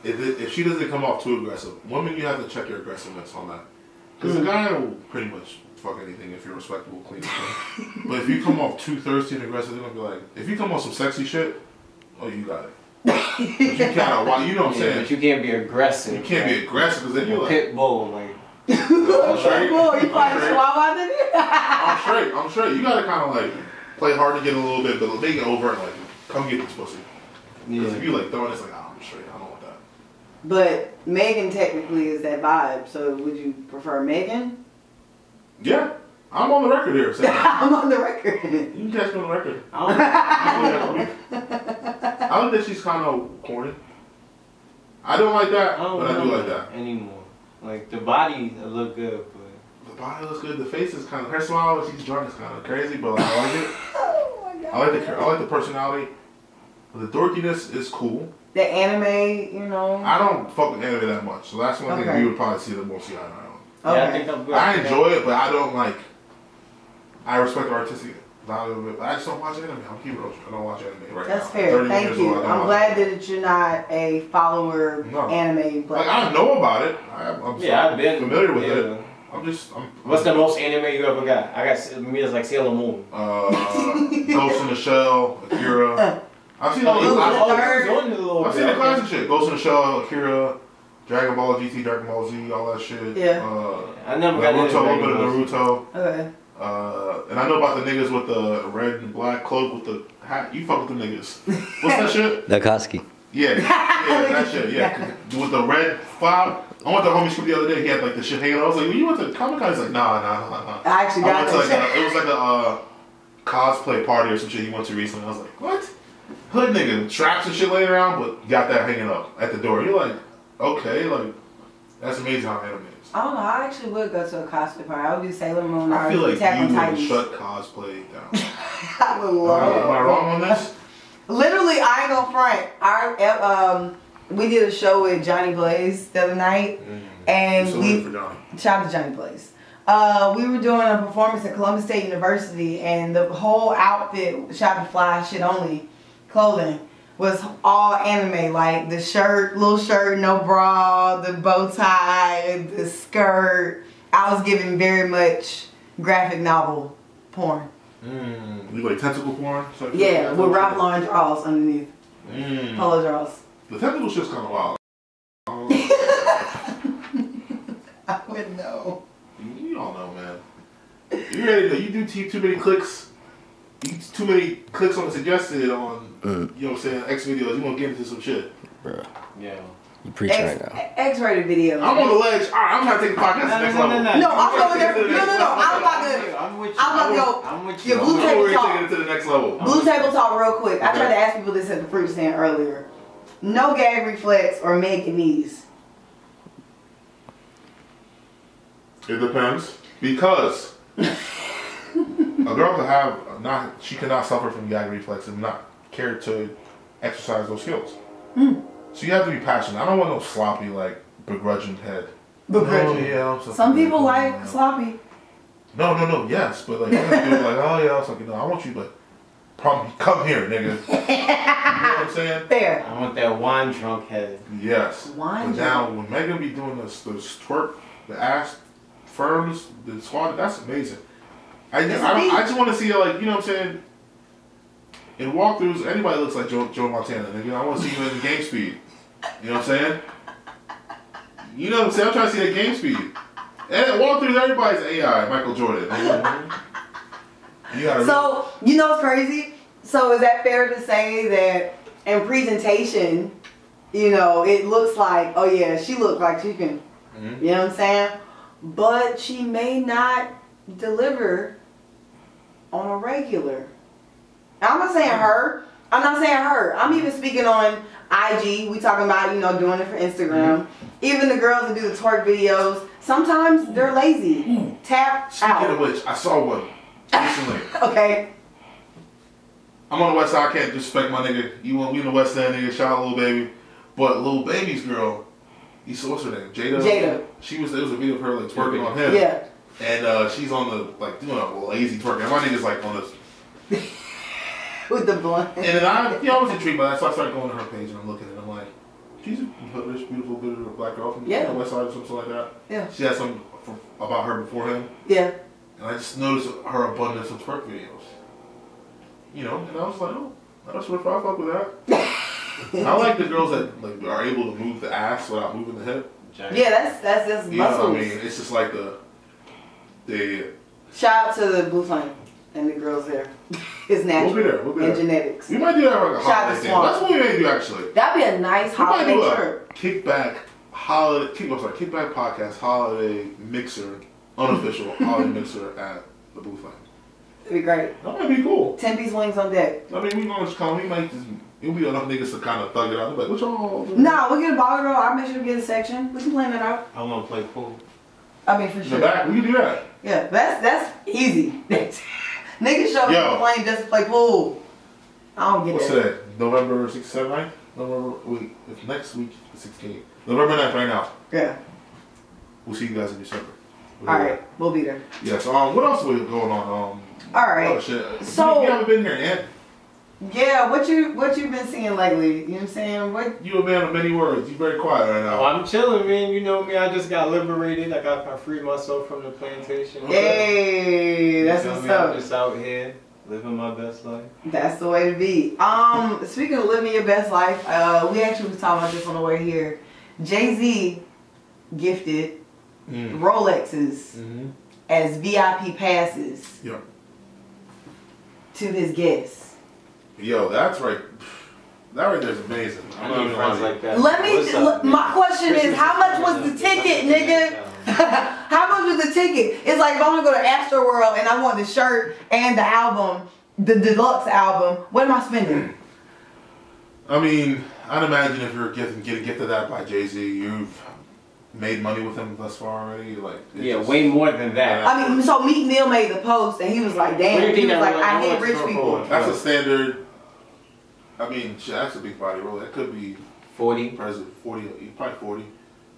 if she doesn't come off too aggressive, women, you have to check your aggressiveness on that. Because a guy will pretty much fuck anything if you're respectable, clean. But if you come off too thirsty and aggressive, they're gonna be like, if you come off some sexy shit, oh, you got it. But you can't, you know what I'm saying? But you can't be aggressive. You can't be aggressive because then you're like pit bull, like. I'm straight. I'm I'm straight. You gotta kind of like play hard to get a little bit, but they get over and like, come get this pussy. Because if you like throwing, it's like, I'm straight. I don't want that. But Megan technically is that vibe. So would you prefer Megan? Yeah, I'm on the record here. I'm on the record. You can catch me on the record. I think that she's kind of corny. I don't like that, but I do like that anymore. Like the body look good, but the body looks good. The face is kind of her smile when she's drunk is kind of crazy, but like, I like it. Oh my god. I like the personality. The dorkiness is cool. The anime, you know. I don't fuck with anime that much, so that's one thing we would probably see the most eye on. Yeah, I think I'm good. I enjoy it, but I don't like. I respect the artistic value of it, but I just don't watch anime. I'm keep real. I don't watch anime right now. That's fair. Thank you. I'm glad that you're not a follower anime. But like I know about it. I've been familiar with it. What's the most anime you ever got? I got me. It's like Sailor Moon. Ghost in the Shell, Akira. I've seen all the I've seen the classic shit. Ghost in the Shell, Akira, Dragon Ball GT, Dragon Ball Z, all that shit. Yeah. I never got into Naruto, a little bit of Naruto. Okay. And I know about the niggas with the red and black cloak with the hat. You fuck with them niggas. What's that shit? Nakatsuki. Yeah, that shit. Yeah, with the red fob. I went to homie school the other day. He had like the shit hanging out. I was like, well, you went to Comic Con? He's like, nah. I actually got it was like a cosplay party or some shit he went to recently. I was like, what? Hood nigga, straps and shit laying around, but got that hanging up at the door. You're like, okay, like that's amazing how anime is. I don't know. I actually would go to a cosplay party. I would do Sailor Moon. I feel like Attack on you would Titans. shut cosplay down. I would love. Am I wrong on this? Literally, I ain't gonna front. We did a show with Johnny Blaze the other night, and for Johnny. shout out to Johnny Blaze. We were doing a performance at Columbus State University, and the whole outfit, Shopify shit only clothing, was all anime. Like the shirt, little shirt, no bra, the bow tie, the skirt. I was giving very much graphic novel porn. You like tentacle porn? So Yeah, with Ralph Lauren draws underneath. Polo draws. The tentacle shit's kind of wild. I wouldn't know. You don't know, man. You ready to? You do too many clicks. Too many clicks on the suggested on. You know what I'm saying? X videos. You gonna get into some shit, bro. Yeah. You preaching right now. X-rated videos. I'm on the ledge. All right, I'm trying to take the podcast to the next level. No, I'm going there. No. I'm about to. I'm with you. I'm about to go. I'm with you. Your blue I'm table already taking talk. it to the next level. Blue table talk, real quick. I tried to ask people this at the fruit stand earlier. No gag reflex or making these. It depends because a girl could have she cannot suffer from gag reflex and not care to exercise those skills. So you have to be passionate. I don't want no sloppy, like, begrudging head. Begrudging. Some people like sloppy. No, yes, but like, some people like, oh yeah, I was like, no, I want you, but probably come here, nigga. You know what I'm saying? Fair. I want that wine drunk head. Yes. Wine But now, when Megan be doing this twerk, the ass firms, the squat, that's amazing. I just want to see, like, you know what I'm saying? In walkthroughs, anybody looks like Joe Montana, nigga. I want to see you in game speed. You know what I'm saying? You know what I'm saying? I'm trying to see that game speed. And walkthroughs, everybody's AI, Michael Jordan. So, you know what's crazy? So is that fair to say that in presentation, you know, it looks like, oh yeah, she looked like she can, you know what I'm saying? But she may not deliver on a regular. I'm not saying her. I'm even speaking on IG. We talking about, you know, doing it for Instagram. Even the girls that do the twerk videos, sometimes they're lazy. Tap out. Speaking of which, I saw one recently. Okay. I'm on the west side. I can't disrespect my nigga. We in the west end, nigga. Shout out Lil Baby. But Lil Baby's girl, what's her name? Jada. Jada. It was a video of her like twerking on him. Yeah. And she's on the like doing a lazy twerk. And my nigga's like on this. With the blunt. And then I was intrigued by that, so I started going to her page and I'm looking and I'm like, she's a hoodish, beautiful, bitter black girl from the west side or something like that. Yeah. She had something about her before him. Yeah. And I just noticed her abundance of twerk videos. You know, and I was like, oh, that's what I fuck with that. I like the girls that like are able to move the ass without moving the hip. Yeah, that's You muscles. know what I mean? It's just like the shout out to the Blue Flame and the girls there. It's natural. We'll be there. And genetics. We might do that for like a holiday thing. That's what we may do actually. That'd be a nice holiday trip. Kickback podcast holiday mixer, unofficial holiday mixer at the Blue Flame. It'd be great. That might be cool. 10-piece wings on deck. I mean, we gonna just come. We might just. It'll be enough niggas to kind of thug it out. Like, what y'all? Nah, we'll get a bottle girl. I'll make sure to get a section. We can plan that out. I want to play pool. I mean, for sure. In the back, we can do that. Yeah, that's easy. Niggas show up to the plane just to play pool. I don't get What's that. today? November 6th, 7th, 9th? If next week, the 16th. November 9th right now. Yeah. We'll see you guys in December. Alright, we'll be there. Yeah, so what else was going on? Alright. Oh, shit. So you haven't been here, Ant. Yeah, what you been seeing lately? You know what I'm saying? What you a man of many words. You very quiet right now. Oh, I'm chilling, man. You know me. I just got liberated. I freed myself from the plantation. Hey, that's what's up. I'm just out here living my best life. That's the way to be. Speaking of living your best life, we actually was talking about this on the way here. Jay-Z gifted Rolexes as VIP passes to his guests. Yo, that's right. That right there's amazing. I need friends like that. My question is, how much was the ticket, nigga? How much was the ticket? It's like if I want to go to Astroworld and I want the shirt and the album, the deluxe album, what am I spending? I mean, I'd imagine if you're getting gifted that by Jay-Z, you've made money with him thus far already. Like, way more than that. I mean, so Meek Mill made the post and he was like, damn, he was like, I hate rich people. That's a standard. I mean, shit, that's a big body roll. That could be 40. President 40, probably 40.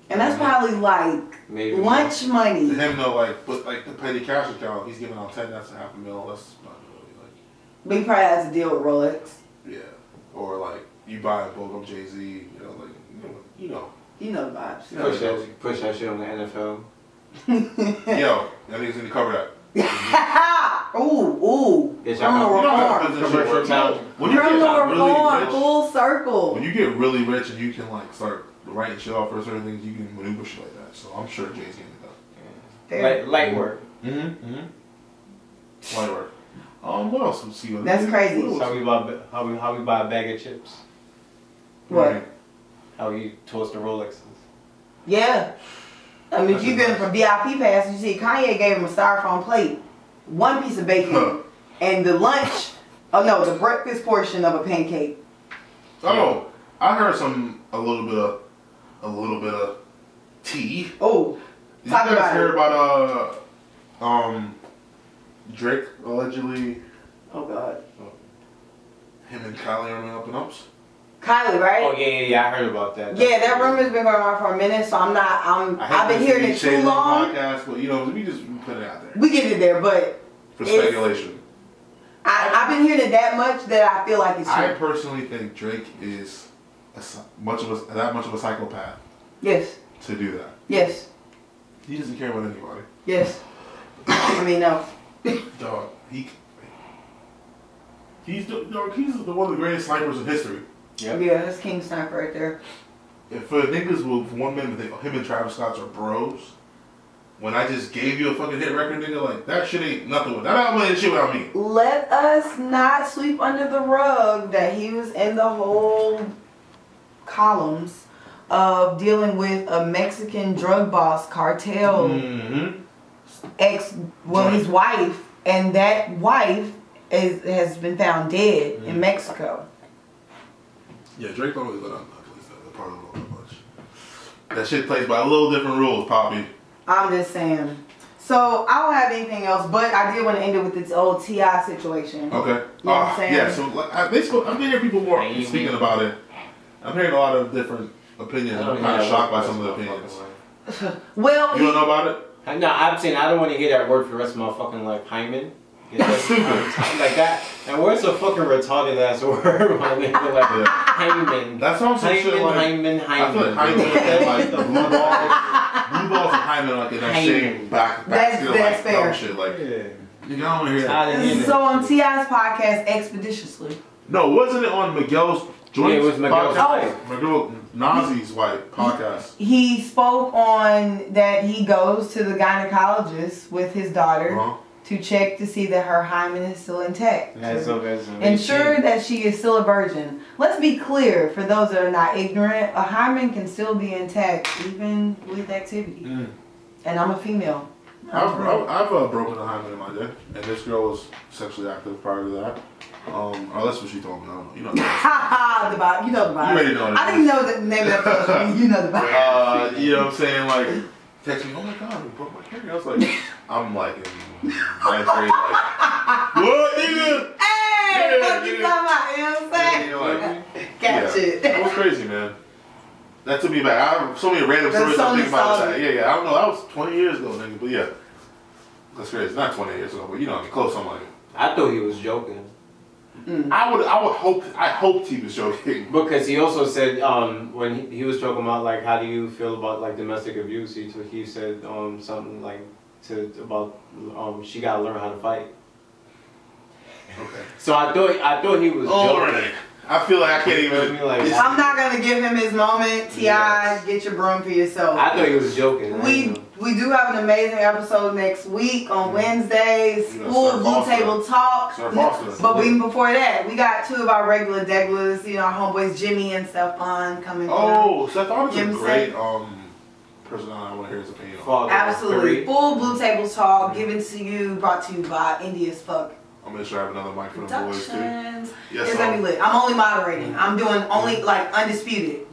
And that's probably like lunch money. To him though, like, but like the petty cash account, he's giving out 10. That's half a mil. That's not really like. But he probably has to deal with Rolex. Yeah, or like you buy a book of Jay-Z. You know, like you know. You know the vibes. Push that shit on the NFL. Yo, that niggas need to cover that. Ooh. Criminal reform, full circle. When you get really rich and you can like start writing shit off for certain things, you can maneuver shit like that. So I'm sure Jay's getting it done. Light work. Light work. What else? Let's see. That's crazy. How we buy a bag of chips? What? Right. How you toast the Rolexes? Yeah. I mean, if you get from VIP pass, you see Kanye gave him a styrofoam plate, one piece of bacon, and the lunch. The breakfast portion of a pancake. Oh, I heard a little bit of tea. Oh, Did you guys hear about Drake allegedly? Oh God. Him and Kylie are up and ups. Kylie, right? Oh yeah, I heard about that. Yeah, that rumor's been going on for a minute, so I've been hearing it too long. Podcast, but you know, we just put it out there. We get it there, but for speculation. I've been hearing it that much that I feel like it's true. I personally think Drake is that much of a psychopath. Yes. To do that. Yes. He doesn't care about anybody. Yes. I mean, no. Dog, he's the one of the greatest snipers in history. Yep. Yeah, that's King Sniper right there. If for niggas will for 1 minute think him and Travis Scott are bros, when I just gave you a fucking hit record, nigga, like that shit ain't nothing. That album ain't shit without me. Let us not sweep under the rug that he was in the whole columns of dealing with a Mexican drug boss cartel his wife, and that wife has been found dead in Mexico. Yeah, Drake don't really let out that part of the that much. That shit plays by a little different rules, Poppy. I'm just saying. So I don't have anything else, but I did want to end it with this old T.I. situation. Okay. You know what I'm saying? Yeah. So like, I'm hearing people more speaking about it. I'm hearing a lot of different opinions. I'm kind of shocked by some of the opinions. Well, you don't know about it? No, I'm saying I don't want to hear that word for the rest of my fucking life. Hymen. That's stupid. Like that. And where's a fucking retarded ass word? Like Hymen. That's also shit like Hymen. I feel like Hymen and like the blue balls and Hymen like in that same back that's like fair. Dumb shit like. You don't want to hear that. So on T.I.'s podcast, Expeditiously. No, wasn't it on Miguel's joint? Yeah, it was Miguel's wife. Miguel Nazi's wife podcast. He spoke on that he goes to the gynecologist with his daughter to check to see that her hymen is still intact. Ensure that she is still a virgin. Let's be clear, for those that are not ignorant, a hymen can still be intact even with activity. And I'm a female. I've broken a hymen in my day, and this girl was sexually active prior to that. Or that's what she told me. I don't know. You know the vibe. You know the vibe. You already know. I didn't know the name of that person. You know the vibe. You know what I'm saying? Like, text me, oh my god, we broke my hair. I was like, I'm like in 9th grade, like, what, nigga? Hey, what you talking about? You know what I'm saying? Catch it. That was crazy, man. That took me back. I have so many random stories I'm thinking about that. Yeah. I don't know. That was 20 years ago, nigga. But yeah, that's crazy. Not 20 years ago, but you know, I mean, close. I'm like, I thought he was joking. I hoped he was joking. Because he also said when he was talking about like how do you feel about like domestic abuse, he said something like about she gotta learn how to fight. Okay. So I thought he was joking. I feel like I can't even. I'm not gonna give him his moment. T.I., get your broom for yourself. I thought he was joking. We do have an amazing episode next week on Wednesdays. Full Blue Table Talk. But even before that, we got 2 of our regular deglers. You know, our homeboys Jimmy and Stephon coming. Oh, Stephon is a great person. I want to hear his opinion. Absolutely. Full Blue Table Talk given to you, brought to you by Indie as Fuck. I'm gonna sure I have another mic for the boys too. Yes, it's gonna be lit. I'm only moderating. I'm doing only like undisputed.